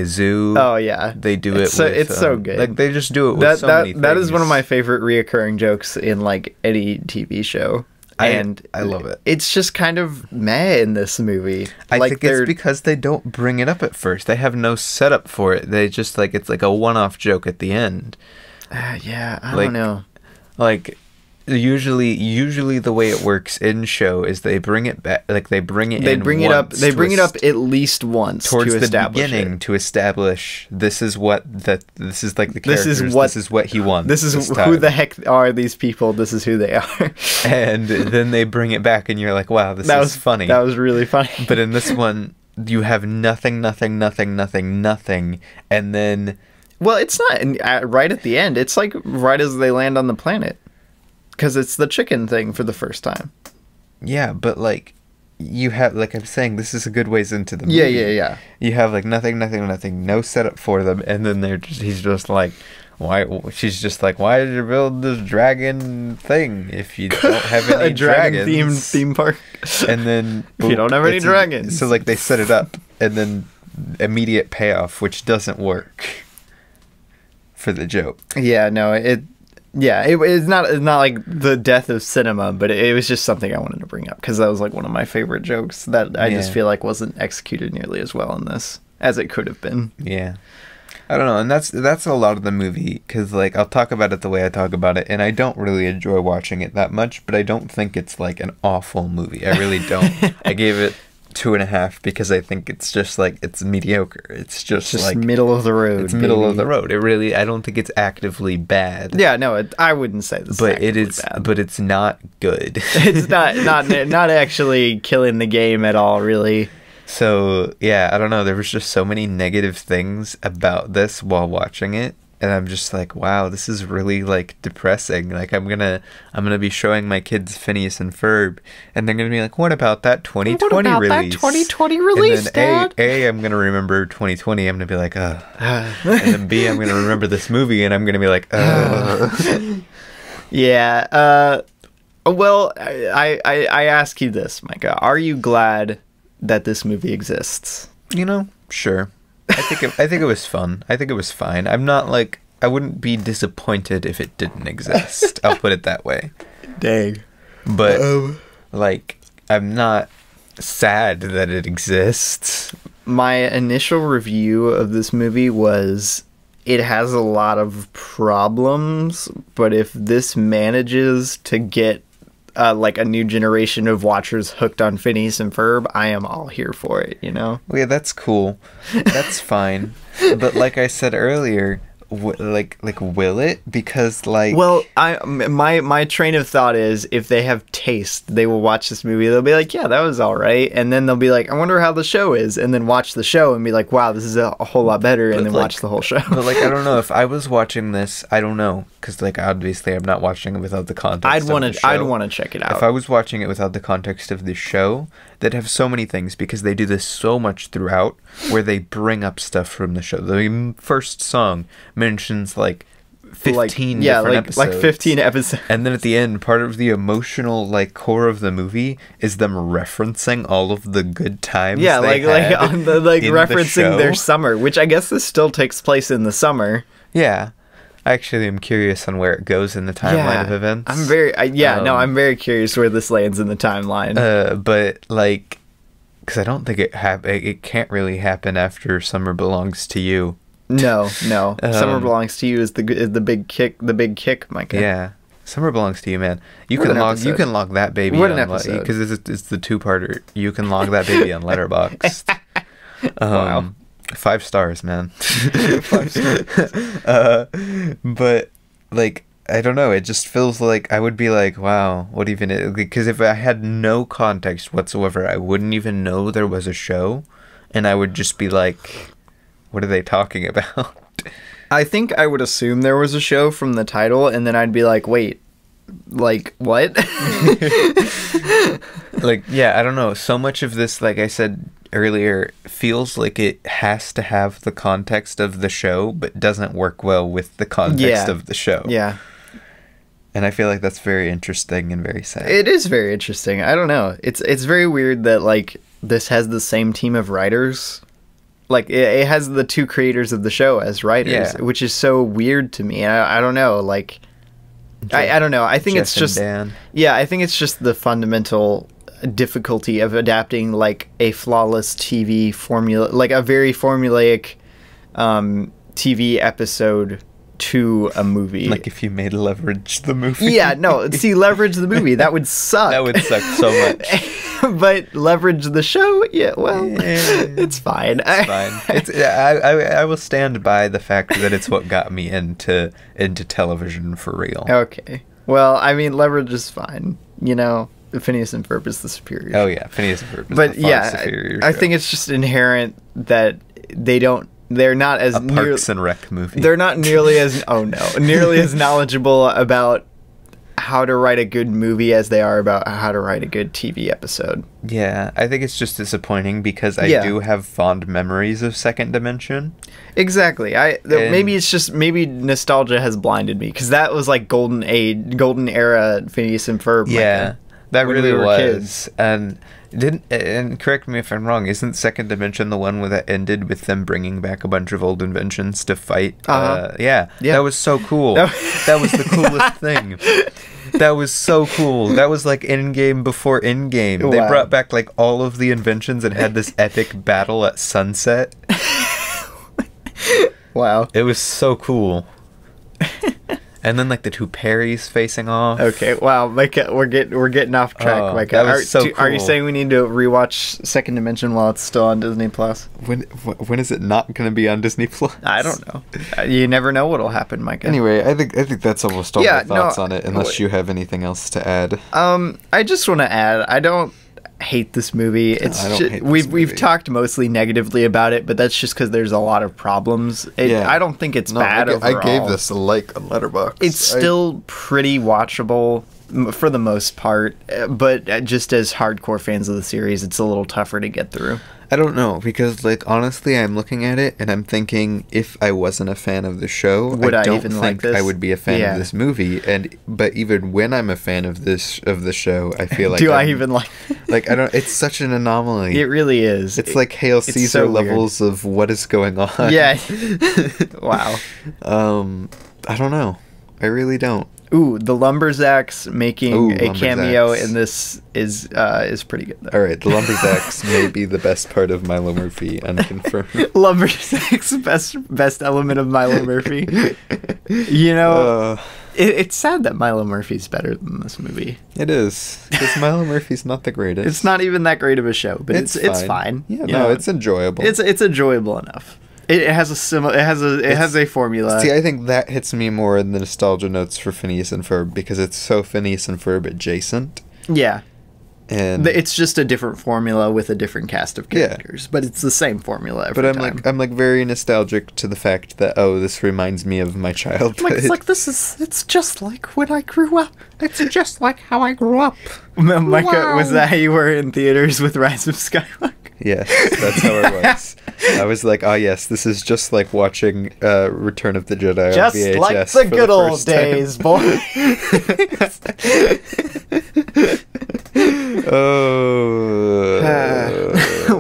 zoo. Oh yeah. They do it's so good. Like they just do it with so many things. That is one of my favorite reoccurring jokes in like any TV show. And I love it. It's just kind of meh in this movie. I think it's because they don't bring it up at first. They have no setup for it. They just like it's like a one-off joke at the end. Yeah, I don't know. Like usually the way it works in show is they bring it back, like they bring it up at least once towards to the beginning to establish this is like the characters, this is what he wants, this is who the heck are these people, this is who they are. And then they bring it back and you're like, wow, this is funny. That was really funny. But in this one you have nothing, and then well, it's not right at the end. It's like right as they land on the planet. Because it's the chicken thing for the first time. Yeah, but like, you have, like I'm saying, this is a good ways into the movie. Yeah. You have like nothing, no setup for them, and then he's just like, why? She's just like, why did you build this dragon thing if you don't have any a dragon dragons? theme park. And then if you don't have any dragons. So like they set it up, and then immediate payoff, which doesn't work for the joke. Yeah, no, it's not like the death of cinema, but it was just something I wanted to bring up because that was like one of my favorite jokes that I just feel like wasn't executed nearly as well in this as it could have been. Yeah. I don't know, and that's a lot of the movie, because, like, I'll talk about it the way I talk about it, and I don't really enjoy watching it that much, but I don't think it's, like, an awful movie. I really don't. I gave it 2.5 because I think it's just, like, it's mediocre. It's just like... middle of the road. It's middle of the road. It really, I don't think it's actively bad. Yeah, no, I wouldn't say this but it is bad. But it's not good. It's not actually killing the game at all, really. So, yeah, I don't know. There was just so many negative things about this while watching it. And I'm just like, wow, this is really, like, depressing. Like, I'm gonna be showing my kids Phineas and Ferb. And they're gonna be like, what about that 2020 release? What about that 2020 release, and then Dad? A, I'm gonna remember 2020. I'm gonna be like, ugh. And then B, I'm gonna remember this movie. And I'm gonna be like, ugh. Yeah. Well, I ask you this, Micah. Are you glad that this movie exists? You know, sure. I think it was fun. I think it was fine. I'm not like, I wouldn't be disappointed if it didn't exist. I'll put it that way. Dang. But like, I'm not sad that it exists. My initial review of this movie was, it has a lot of problems, but if this manages to get like a new generation of watchers hooked on Phineas and Ferb, I am all here for it, you know? Well, yeah, that's cool. That's fine. But like I said earlier, like will it? Because like... Well, my train of thought is, if they have taste, they will watch this movie. They'll be like, yeah, that was all right. And then they'll be like, I wonder how the show is. And then watch the show and be like, wow, this is a whole lot better. And then watch the whole show. But like, I don't know. If I was watching this, I don't know. Because like, obviously, I'm not watching it without the context of the show. I'd want to check it out. If I was watching it without the context of the show, they'd have so many things, because they do this so much throughout, where they bring up stuff from the show. The first song mentions like 15 different episodes. Like 15 episodes. And then at the end, part of the emotional like core of the movie is them referencing all of the good times. Yeah, referencing the their summer, which I guess this still takes place in the summer. Yeah. I actually am curious on where it goes in the timeline of events. I'm very curious where this lands in the timeline. But like, because I don't think it can't really happen after Summer Belongs to You. No. Summer Belongs to You is the big kick, Micah. Yeah, Summer Belongs to You, man. You can log that baby what on an episode, because it's the 2-parter. You can log that baby on Letterboxd. Wow. 5 stars, man. 5 stars. But like, I don't know. It just feels like I would be like, wow, what even? Because if I had no context whatsoever, I wouldn't even know there was a show, and I would just be like, what are they talking about? I think I would assume there was a show from the title, and then I'd be like, wait, like, what? Like, yeah, I don't know. So much of this, like I said earlier, feels like it has to have the context of the show, but doesn't work well with the context of the show. Yeah. And I feel like that's very interesting and very sad. It is very interesting. I don't know. It's very weird that, like, this has the same team of writers. Like, it has the 2 creators of the show as writers, which is so weird to me. I don't know. Like, I don't know. I think it's just... Dan. Yeah, I think it's just the fundamental difficulty of adapting, like, a flawless TV formula, like a very formulaic TV episode to a movie. Like if you made Leverage the movie. Yeah, no, see, Leverage the movie, that would suck. That would suck so much. But Leverage the show, yeah, well, it's fine. It's fine. I will stand by the fact that it's what got me into television for real. Okay. Well, I mean, Leverage is fine. You know, Phineas and Ferb is the superior. Oh yeah, Phineas and Ferb is the far superior show. I think it's just inherent that they're not as Parks and Rec movie. They're not nearly as nearly as knowledgeable about how to write a good movie as they are about how to write a good TV episode. Yeah, I think it's just disappointing because I do have fond memories of Second Dimension. Exactly. Maybe nostalgia has blinded me, because that was like golden era Phineas and Ferb. Yeah, that really was. Kids. And correct me if I'm wrong, isn't Second Dimension the one that ended with them bringing back a bunch of old inventions to fight? Yeah, that was so cool. That was the coolest thing. That was so cool. That was like Endgame before Endgame. Wow. They brought back like all of the inventions and had this epic battle at sunset. Wow. It was so cool. And then like the two Perrys facing off. Okay, wow, Micah, we're getting off track, Micah. That was so cool. Are you saying we need to rewatch Second Dimension while it's still on Disney Plus? When is it not going to I Disney Plus? I don't know. You never know what'll happen, Micah. Anyway, I think that's almost all my thoughts on it, unless you have anything else to add. I just want to add, I don't hate this movie. We've talked mostly negatively about it, but that's just because there's a lot of problems. I don't think it's bad overall. I gave this a Letterboxd. It's still pretty watchable for the most part, but just as hardcore fans of the series, it's a little tougher to get through. I don't know, because like honestly, I'm looking at it and I'm thinking, if I wasn't a fan of the show, I don't think I would be a fan of this movie. But even when I'm a fan of the show, I feel like I even like I don't. It's such an anomaly. It really is. It's like Hail Caesar levels of what is going on. Yeah. Wow. I don't know. I really don't. Ooh, the Lumberjacks making a cameo in this is pretty good, though. All right, the Lumberjacks may be the best part of Milo Murphy, unconfirmed. Lumberjacks, best element of Milo Murphy. You know, it's sad that Milo Murphy's better than this movie. It is, because Milo Murphy's not the greatest. It's not even that great of a show, but it's fine. Yeah, no, it's enjoyable. It's enjoyable enough. It has a formula. See, I think that hits me more in the nostalgia notes for Phineas and Ferb, because it's so Phineas and Ferb adjacent. Yeah. And it's just a different formula with a different cast of characters, but it's the same formula every time. I'm very nostalgic to the fact that this reminds me of my childhood. It's just like when I grew up. It's just like how I grew up. Micah, wow. Was that how you were in theaters with Rise of Skywalker? Yes, that's how I was. I was like, yes, this is just like watching Return of the Jedi just on VHS. Just like the good old days, boy.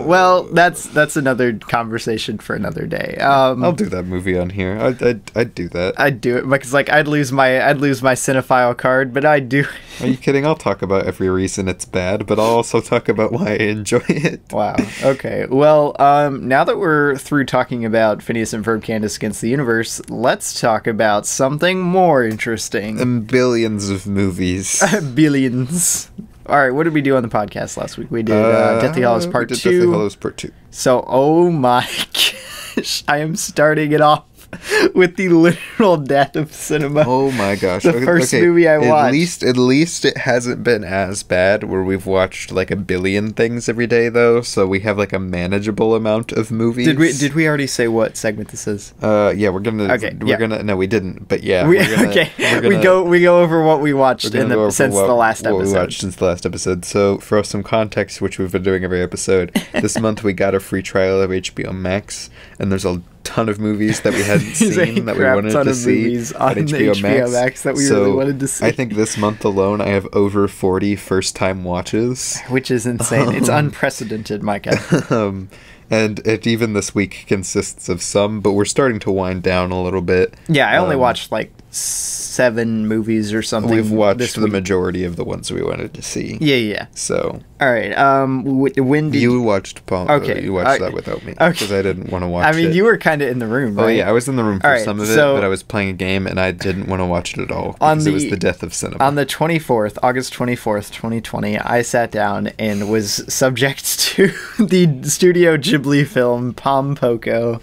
Well, that's another conversation for another day. I'll do that movie on here. I'd do that. I'd do it because I'd lose my cinephile card, but I'd do. Are you kidding? I'll talk about every reason it's bad, but I'll also talk about why I enjoy it. Wow. Okay. Well, now that we're through talking about Phineas and Ferb, Candace Against the Universe, let's talk about something more interesting. And billions of movies. Billions. All right, what did we do on the podcast last week? We did Deathly Hallows Part 2. Deathly Hallows Part 2. So, oh my gosh, I am starting it off with the literal death of cinema. Oh my gosh. The first movie I watched. At least it hasn't been as bad where we've watched like a billion things every day though, so we have like a manageable amount of movies. Did we already say what segment this is? Yeah, we're gonna no, we didn't, but yeah. We go over what we watched since the last episode. So for some context, which we've been doing every episode, this month we got a free trial of HBO Max, and there's a ton of movies that we hadn't seen that we wanted to see on HBO Max that we really wanted to see. I think this month alone I have over 40 first-time watches, which is insane. It's unprecedented, Micah. And it even this week consists of some, but we're starting to wind down a little bit. Yeah, I only watched like 7 movies or something. We've watched the majority of the ones we wanted to see. Yeah. So. All right. When did you watched? Okay, you watched that without me because I didn't want to watch it. I mean, you were kind of in the room, right? Oh yeah, I was in the room for some of it, but I was playing a game and I didn't want to watch it at all because it was the death of cinema. On the August 24th, 2020, I sat down and was subject to the Studio Ghibli film Pom Poko.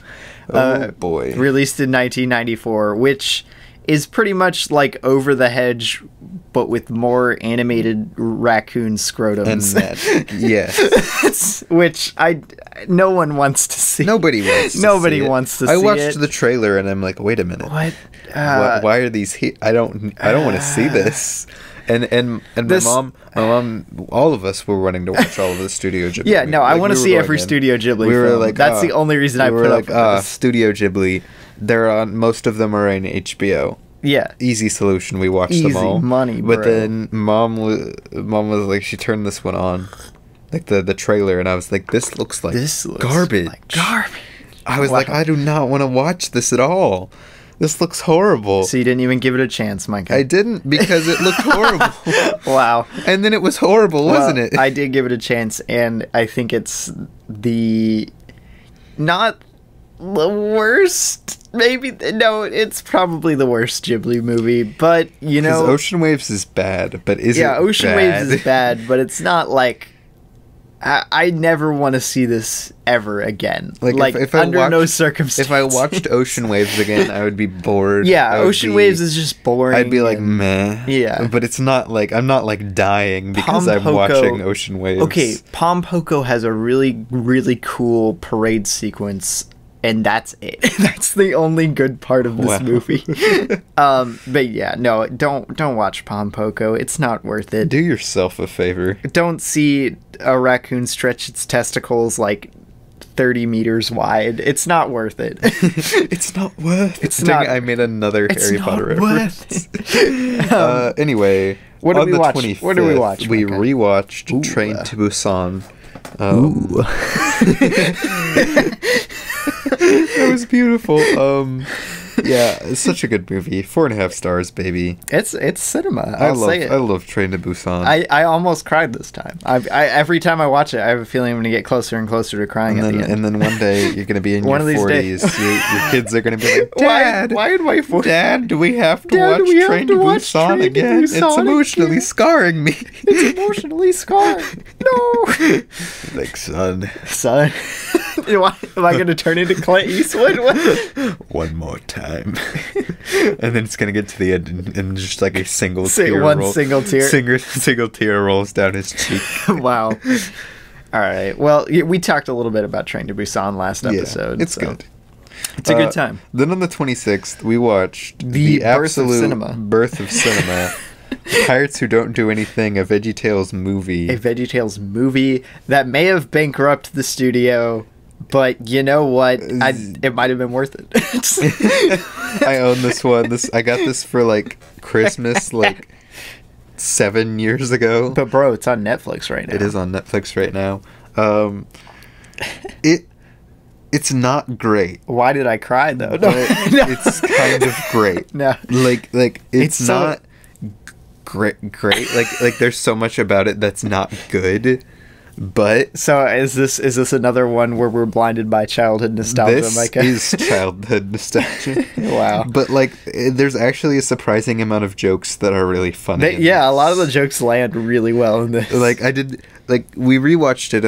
Oh boy! Released in 1994, which is pretty much like Over the Hedge, but with more animated raccoon scrotums. And that, yes. Which no one wants to see. Nobody wants. Nobody wants to see it. I watched the trailer and I'm like, wait a minute. What? Why are these? I don't want to see this. And this, my mom, all of us were wanting to watch all of the Studio Ghibli. Yeah, no, I want to see every Studio Ghibli. We were like, that's the only reason I put up with this. Studio Ghibli. They're on. Most of them are on HBO. Yeah, easy solution. We watched them all. Easy money, bro. But then mom was like, she turned this one on, like the trailer, and I was like, this looks garbage. Like garbage. I was like, I do not want to watch this at all. This looks horrible. So you didn't even give it a chance, Micah? I didn't, because it looked horrible. Wow. And then it was horrible, wasn't it? I did give it a chance, and I think it's not the worst. Maybe, no, it's probably the worst Ghibli movie, but, you know... Ocean Waves is bad, but is it bad? Yeah, Ocean Waves is bad, but it's not like... I never want to see this ever again. Like if under no circumstances. If I watched Ocean Waves again, I would be bored. Yeah, Ocean Waves is just boring. I'd be like, meh. Yeah. But it's not like, I'm not like dying because I'm watching Ocean Waves. Okay, Pom Poko has a really, really cool parade sequence, and that's it. That's the only good part of this movie. But yeah, no, don't watch Pom Poko. It's not worth it. Do yourself a favor. Don't see a raccoon stretch its testicles like 30 meters wide. It's not worth it. It's not worth it. It's not. I made another Harry Potter reference. Anyway, what did we watch? 25th, What did we watch? We rewatched Train to Busan. That was beautiful. Yeah, it's such a good movie. 4.5 stars, baby. It's cinema. I'll say it. I love Train to Busan. I almost cried this time. Every time I watch it, I have a feeling I'm going to get closer and closer to crying at the end. And then one day you're going to be in your 40s. Your kids are going to be like, Dad, why in my 40s? Dad, do we have to watch Train to Busan again? It's emotionally scarring me. It's emotionally scarring. No. Like, son. Am I going to turn into Clint Eastwood? One more time. And then it's gonna get to the end and just like a single tear single tear rolls down his cheek. Wow. All right, well, we talked a little bit about Train to Busan last episode. It's good. It's a good time. Then on the 26th we watched the absolute birth of cinema. Pirates Who Don't Do Anything, a VeggieTales movie. A VeggieTales movie that may have bankrupted the studio, but you know what? It might have been worth it. I own this one. I got this for like Christmas, like 7 years ago. But bro, it's on Netflix right now. It is on Netflix right now. It's not great. Why did I cry though? No. It's kind of great. No, like it's not great. Like there's so much about it that's not good. But so is this another one where we're blinded by childhood nostalgia, Micah? This is childhood nostalgia. Wow. But like there's actually a surprising amount of jokes that are really funny. Yeah, a lot of the jokes land really well in this. Like we rewatched it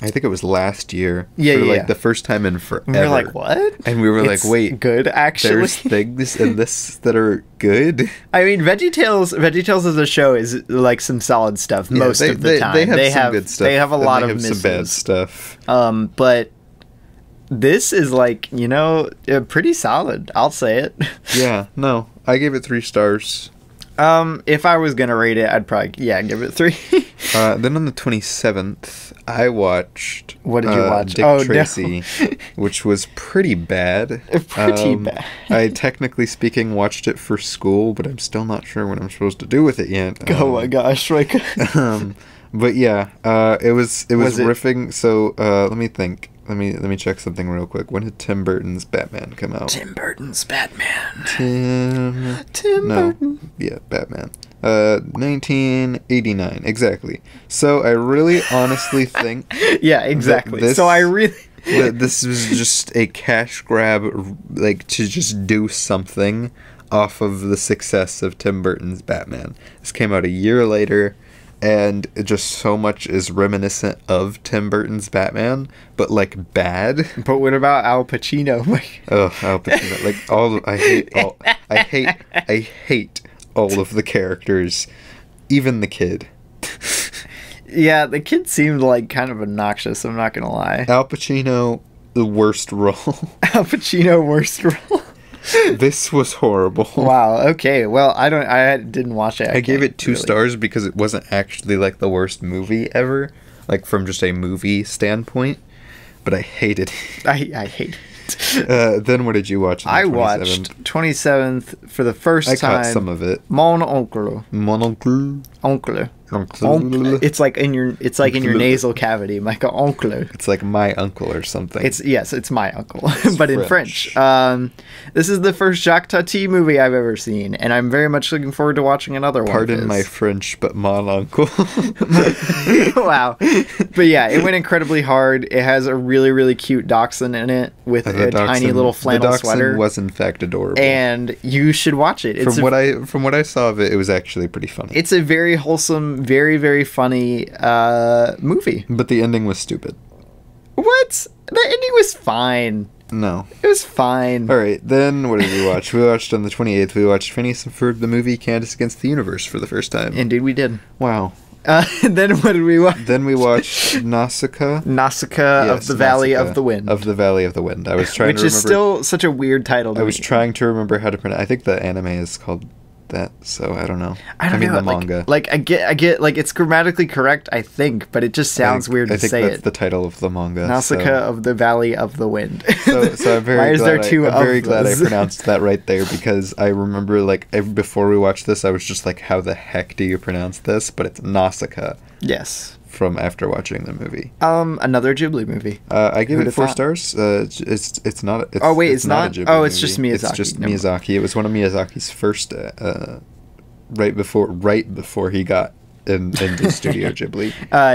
I think it was last year. Yeah. The first time in forever. And we were like, what? And we were like, wait, good actually. There's things in this that are good. I mean, VeggieTales as a show is like some solid stuff most of the time. They have some good stuff. They have a lot of misses. Some bad stuff. But this is like, pretty solid. I'll say it. Yeah, no. I gave it 3 stars. If I was gonna rate it, I'd probably give it 3. Then on the 27th, I watched. What did you watch? Dick Tracy, which was pretty bad. Pretty bad. I technically speaking watched it for school, but I'm still not sure what I'm supposed to do with it yet. Oh my gosh, Micah. But yeah, it was riffing. So let me think. Let me check something real quick. When did Tim Burton's Batman come out? Tim Burton's Batman. Tim Burton. Yeah, Batman. 1989, exactly. So I really honestly think yeah, exactly. This was just a cash grab, like to just do something off of the success of Tim Burton's Batman. This came out a year later, and just so much is reminiscent of Tim Burton's Batman, but like bad. But what about Al Pacino? Oh, Al Pacino! I hate all of the characters, even the kid. Yeah, the kid seemed like kind of obnoxious, I'm not gonna lie. Al Pacino, the worst role. Al Pacino, worst role. This was horrible. Wow, okay. Well, I didn't watch it. I gave it 2 stars because it wasn't actually like the worst movie ever, like from just a movie standpoint, but I hated it. I hate it. Then what did you watch? I watched 27th for the first time. I caught some of it. Mon oncle. Oncle. It's like in your nasal cavity, Micah. Oncle. It's like my uncle or something. It's my uncle, but in French. This is the first Jacques Tati movie I've ever seen, and I'm very much looking forward to watching another one. Pardon my French, but mon uncle. Wow. But yeah, it went incredibly hard. It has a really, really cute dachshund in it with a tiny little flannel sweater. The dachshund was in fact adorable, and you should watch it. From what I saw of it, it was actually pretty funny. It's a very wholesome, very, very funny movie. But the ending was stupid. What? The ending was fine. No. It was fine. Alright, then what did we watch? We watched on the 28th, we watched Phineas and Ferb, the movie Candace Against the Universe for the first time. Indeed we did. Wow. Then what did we watch? Then we watched Nausicaa. Nausicaa of the Valley of the Wind. Of the Valley of the Wind. I was trying to remember. Which is still such a weird title to me. I was trying to remember how to pronounce. I think the anime is called that, so I don't know. I mean, the manga. Like I get like it's grammatically correct, I think, but it just sounds weird to say it. I think that's the title of the manga. Nausicaa of the Valley of the Wind. So I'm very glad I pronounced that right there, because I remember like before we watched this, I was just like, how the heck do you pronounce this? But it's Nausicaa. Yes. From after watching the movie. Another Ghibli movie. I gave it 4 stars. It's not. It's not a Ghibli movie. It's just Miyazaki. It's just Miyazaki. It was one of Miyazaki's first. Right before he got into Studio Ghibli.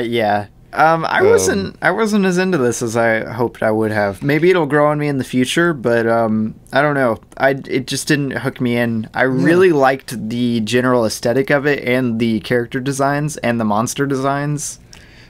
Yeah. I wasn't as into this as I hoped I would have. Maybe it'll grow on me in the future, but I don't know. It just didn't hook me in. I really liked the general aesthetic of it and the character designs and the monster designs,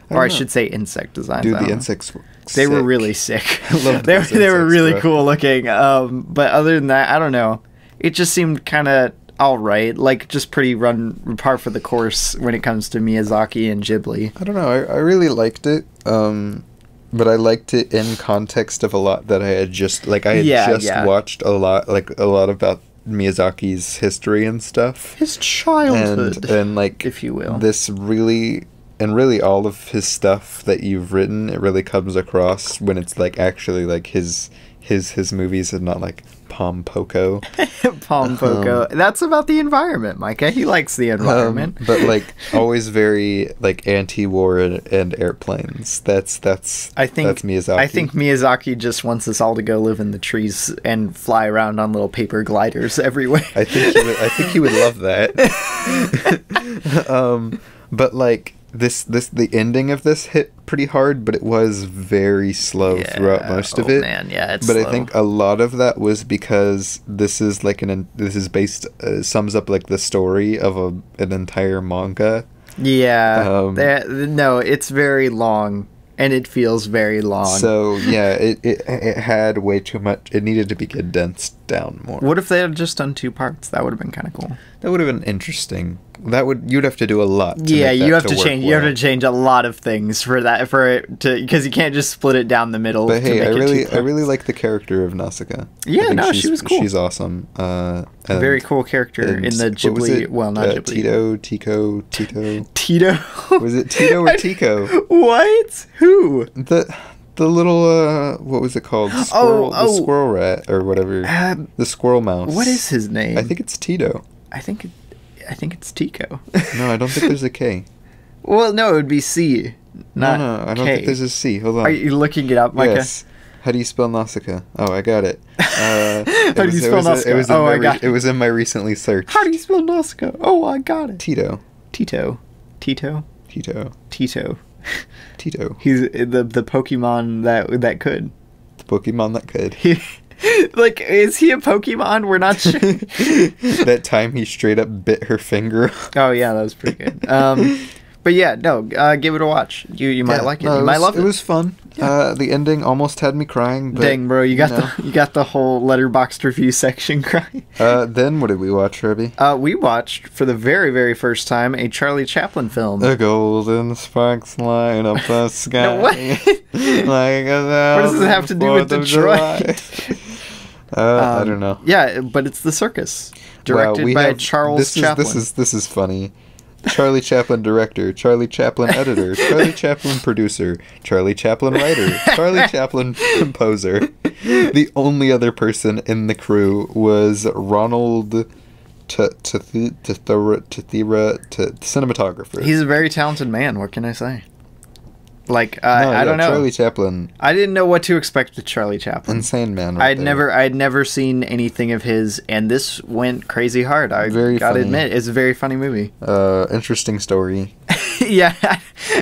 or I should say insect designs. Dude, the insects were They were really sick. I loved they were really cool looking. But other than that, I don't know. It just seemed kind of all right, like just pretty par for the course when it comes to Miyazaki and Ghibli. I don't know. I really liked it, but I liked it in context of a lot that I had just watched a lot about Miyazaki's history and stuff, his childhood, and like, if you will. This really all of his stuff that you've written, it really comes across when it's like actually like his movies and not like Pom Poko. Pom Poko. That's about the environment, Micah. He likes the environment. But like always very like anti-war and airplanes. That's Miyazaki. I think Miyazaki just wants us all to go live in the trees and fly around on little paper gliders everywhere. I think he would love that. But like the ending of this hit pretty hard, but it was very slow throughout most of it. Man, yeah, it's but slow. I think a lot of that was because this is like sums up like the story of an entire manga. Yeah, no, it's very long. And it feels very long. So, yeah, it had way too much. It needed to be condensed down more. What if they had just done 2 parts? That would have been kind of cool. That would have been interesting. You'd have to do a lot. You have to change. You have to change a lot of things because you can't just split it down the middle. But hey, I really like the character of Nausicaa. Yeah, no, she was cool. She's awesome. Very cool character in the Ghibli. Well, not Ghibli. Tito. Was it Tito or Tico? What? Who? The little what was it called? The squirrel rat or whatever. The squirrel mouse. What is his name? I think it's Tito. I think it's Tico. No, I don't think there's a K. Well, no, it would be C. Not no, I don't think there's a C. Hold on. Are you looking it up, Micah? Yes. How do you spell Nausicaa? Oh, I got it. How do you spell Nausicaa? I got it. It was in my recently searched. How do you spell Nausicaa? Oh, I got it. Tito. He's the Pokemon that could. The Pokemon that could. Like, is he a Pokemon? We're not sure. That time he straight up bit her finger. Oh yeah, that was pretty good. But yeah, no, give it a watch. You might like it. No, you might love it. It was fun. Yeah. The ending almost had me crying. But, dang, bro, you got the whole Letterboxd review section crying. Then what did we watch, Robbie? We watched for the very, very first time a Charlie Chaplin film. The golden sparks light up the sky. No, what? Like what does this have to do with Detroit? I don't know. Yeah, but it's The Circus, directed by Charles Chaplin. This is funny. Charlie Chaplin director, Charlie Chaplin editor, Charlie Chaplin producer, Charlie Chaplin writer, Charlie Chaplin composer. The only other person in the crew was Ronald cinematographer. He's a very talented man. What can I say? I don't know. Charlie Chaplin. I didn't know what to expect with Charlie Chaplin. Insane man. I'd never seen anything of his, and this went crazy hard. I gotta admit, it's a very funny movie. Interesting story. Yeah,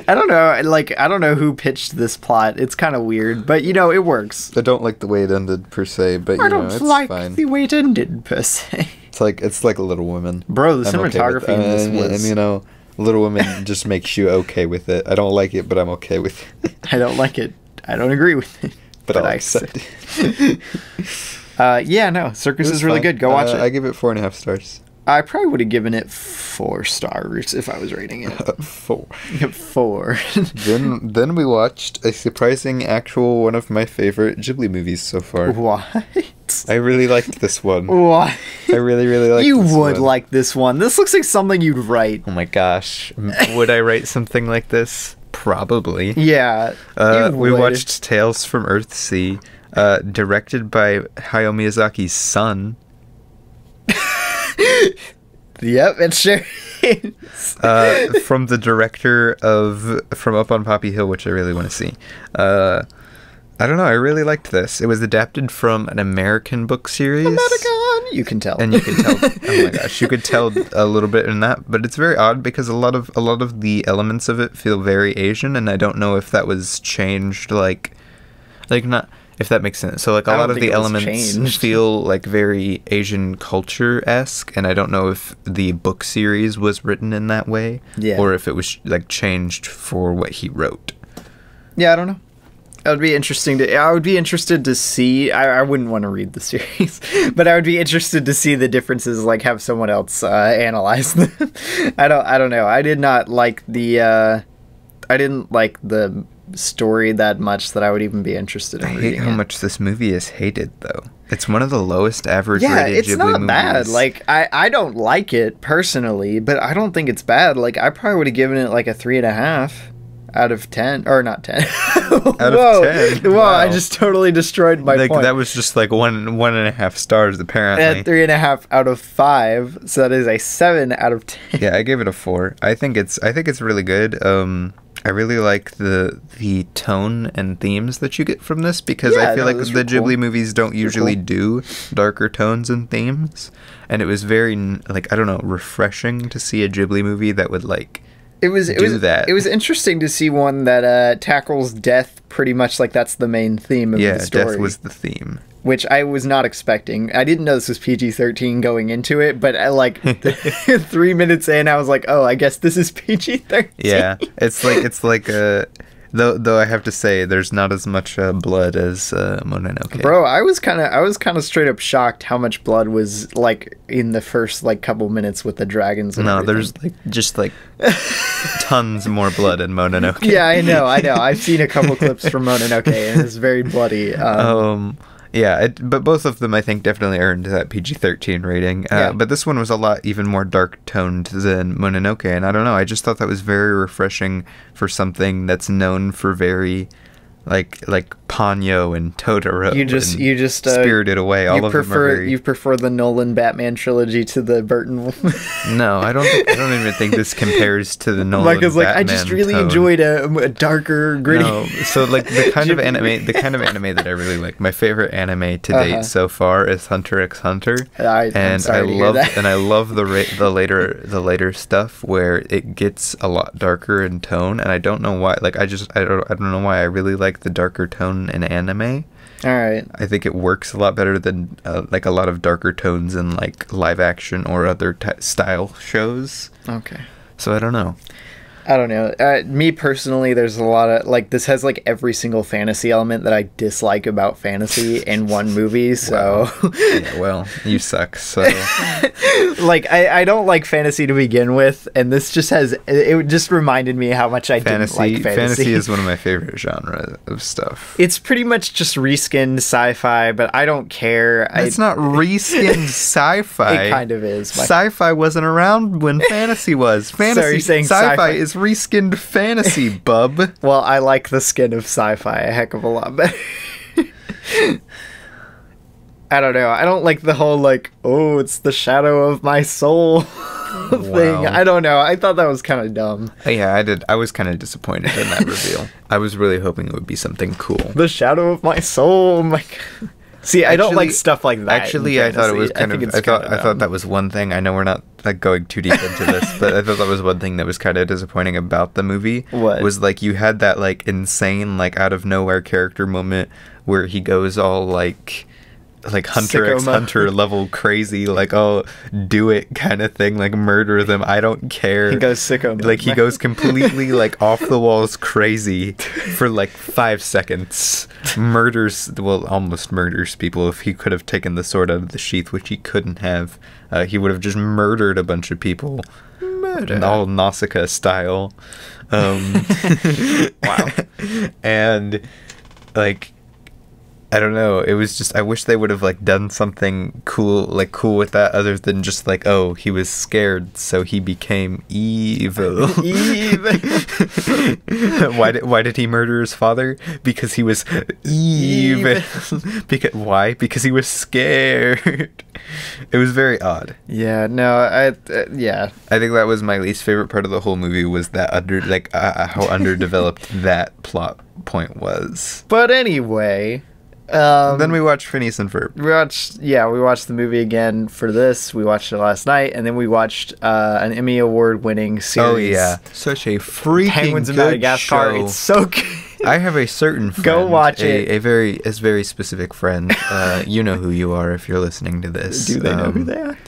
I don't know. I don't know who pitched this plot. It's kind of weird, but it works. I don't like the way it ended per se, but I don't it's like fine. the way it ended per se. It's like a Little Women. Bro, the cinematography in this was... And Little Women just makes you okay with it. I don't like it, but I'm okay with it. I don't like it. I don't agree with it. But I'll accept it. Yeah, no. Circus is really good. Go watch it. I give it 4.5 stars. I probably would have given it 4 stars if I was rating it. 4. 4. Then we watched a surprising actual one of my favorite Ghibli movies so far. What? I really liked this one. What? I really, really liked this one. You would like this one. This looks like something you'd write. Oh my gosh. Would I write something like this? Probably. Yeah. We watched Tales from Earthsea, directed by Hayao Miyazaki's son. Yep, it sure is. From the director from Up on Poppy Hill, which I really want to see. I don't know, I really liked this. It was adapted from an American book series. American! You can tell. And you can tell. Oh my gosh, you could tell a little bit in that, but it's very odd because a lot of the elements of it feel very Asian, and I don't know if that was changed, not. If that makes sense. So, a lot of the elements feel like very Asian culture-esque, and I don't know if the book series was written in that way, or if it was, changed for what he wrote. Yeah, I don't know. I would be interested to see. I wouldn't want to read the series, but I would be interested to see the differences. Have someone else analyze them. I don't know. I did not like the. I didn't like the story that much that I would even be interested in reading. I hate how much this movie is hated, though. It's one of the lowest average rated Ghibli movies. Yeah, it's not bad. I don't like it personally, but I don't think it's bad. I probably would have given it a 3.5 out of 10, or not 10. Out of 10. Whoa! Wow. I just totally destroyed my point. That was just 1.5 stars apparently. At 3.5 out of 5, so that is a 7 out of 10. Yeah, I gave it a 4. I think it's really good. I really like the tone and themes that you get from this because I feel like the Ghibli movies don't usually do darker tones and themes, and it was very refreshing to see a Ghibli movie that would do that. It was interesting to see one that tackles death pretty much that's the main theme of the story. Yeah, death was the theme. Which I was not expecting. I didn't know this was PG-13 going into it, but 3 minutes in, I was like, "Oh, I guess this is PG-13." Yeah, it's though I have to say, there's not as much blood as Mononoke. Bro, I was kind of straight up shocked how much blood was in the first couple minutes with the dragons. And everything. There's just tons more blood in Mononoke. Yeah, I know. I've seen a couple clips from Mononoke, and it's very bloody. Yeah, but both of them, I think, definitely earned that PG-13 rating. But this one was a lot even more dark-toned than Mononoke, and I don't know, I just thought that was very refreshing for something that's known for very, Ponyo and Totoro. You just Spirited Away. All of them are very... You prefer the Nolan Batman trilogy to the Burton one? No, I don't even think this compares to the Nolan Micah's Batman I just really enjoyed a darker, gritty... No, so the kind of anime that I really like, my favorite anime to date so far is Hunter x Hunter. I love the later stuff where it gets a lot darker in tone, and I don't know why. I don't know why I really like the darker tone in anime. All right. I think it works a lot better than a lot of darker tones in live action or other style shows. Okay. So I don't know. I don't know. Me personally, there's a lot of like this has like every single fantasy element that I dislike about fantasy in one movie. So, yeah, well, you suck. So, like, I don't like fantasy to begin with, and this just has it. Just reminded me how much I didn't like fantasy. Fantasy is one of my favorite genres of stuff. It's pretty much just reskinned sci-fi, but I don't care. It's not reskinned sci-fi. It kind of is. Sci-fi wasn't around when fantasy was. Fantasy, so you're saying sci-fi is reskinned fantasy, bub. Well, I like the skin of sci-fi a heck of a lot better. I don't know. I don't like the whole like, oh, it's the shadow of my soul thing. Wow. I don't know. I thought that was kind of dumb. Yeah, I did. I was kind of disappointed in that reveal. I was really hoping it would be something cool. The shadow of my soul. See, I don't like stuff like that. Actually, I thought it was kind of. I thought that was one thing. I know we're not like going too deep into this, but I thought that was one thing that was kind of disappointing about the movie. What was like you had that like insane like out of nowhere character moment where he goes all like Hunter x Hunter level crazy, like, oh, do it kind of thing, like murder them, I don't care. He goes sicko mode. Like he goes completely like off the walls crazy for like 5 seconds. Almost murders people. If he could have taken the sword out of the sheath, which he couldn't have, he would have just murdered a bunch of people. Murder. All Nausicaa style. Wow. And like, I don't know. It was just, I wish they would have like done something cool with that, other than just like, oh, he was scared, so he became evil. Why did he murder his father? Because he was evil. Why? Because he was scared. It was very odd. Yeah. No. Yeah. I think that was my least favorite part of the whole movie, was that how underdeveloped that plot point was. But anyway. Then we watched Phineas and Ferb. We watched the movie again for this. We watched it last night, and then we watched an Emmy Award-winning series. Oh yeah, such a freaking Penguins of good Madagascar. show. It's so good. I have a certain friend. Go watch it. A very specific friend. You know who you are if you're listening to this. Do they know who they are?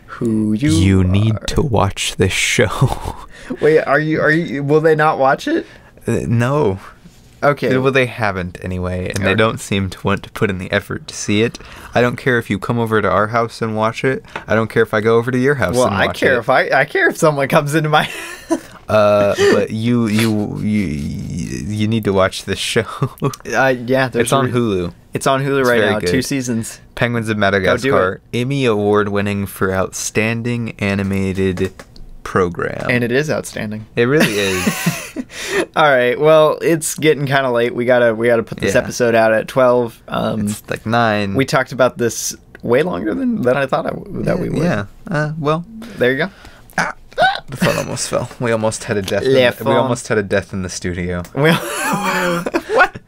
Who you? You need to watch this show. Wait, are you? Will they not watch it? No. Okay. Well, they haven't anyway, and they don't seem to want to put in the effort to see it. I don't care if you come over to our house and watch it. I don't care if I go over to your house and watch it. Well, I care if someone comes into my but you need to watch this show. Yeah, it's on Hulu. It's on Hulu right now. Good. 2 seasons. Penguins of Madagascar, Emmy Award winning for outstanding animated program. And it is outstanding. It really is. All right. Well, it's getting kind of late. We gotta put this episode out at 12. It's like 9. We talked about this way longer than I thought that we would. Yeah. Well, there you go. The phone almost fell. We almost had a death. We almost had a death in the studio. What? What?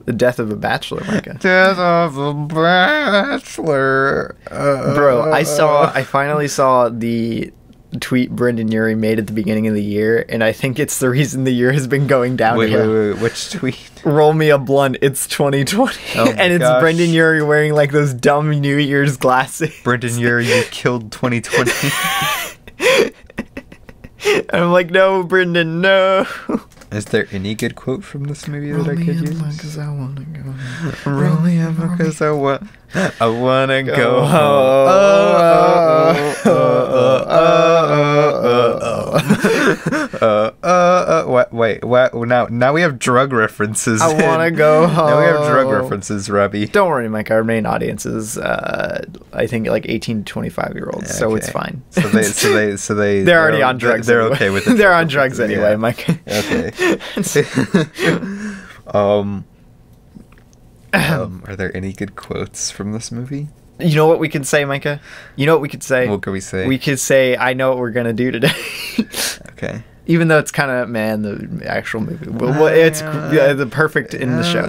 The death of a bachelor, Micah. Death of a bachelor. Bro, I finally saw the tweet Brendan Urie made at the beginning of the year, and I think it's the reason the year has been going downhill. Wait, which tweet? Roll me a blunt, it's 2020. And it's Brendan Urie wearing like those dumb New Year's glasses. Brendan Urie, you killed 2020. And I'm like, no, Brendan, no. Is there any good quote from this movie that I could use? Because I want to go. Roll me up because I want to go home. Wait, now we have drug references. I want to go home. Now we have drug references, Robbie. Don't worry, Mike. Our main audience is, I think, like 18 to 25-year-olds, so it's fine. So they're already on drugs. They're anyway. Okay with it. They're on drugs anyway, Mike. Okay. Are there any good quotes from this movie? You know what we could say, Micah? You know what we could say? What could we say? We could say, I know what we're going to do today. Okay. Even though it's kind of, the actual movie. Well, it's the perfect in the show.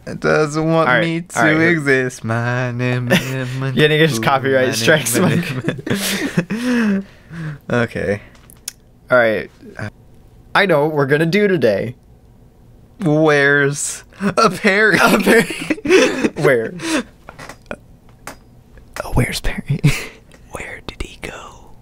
It doesn't want me to exist. My name is... Yeah, you just copyright strikes, Mike. Okay. All right. I know what we're going to do today. Where's a Perry? Where? Where's Perry? Where did he go?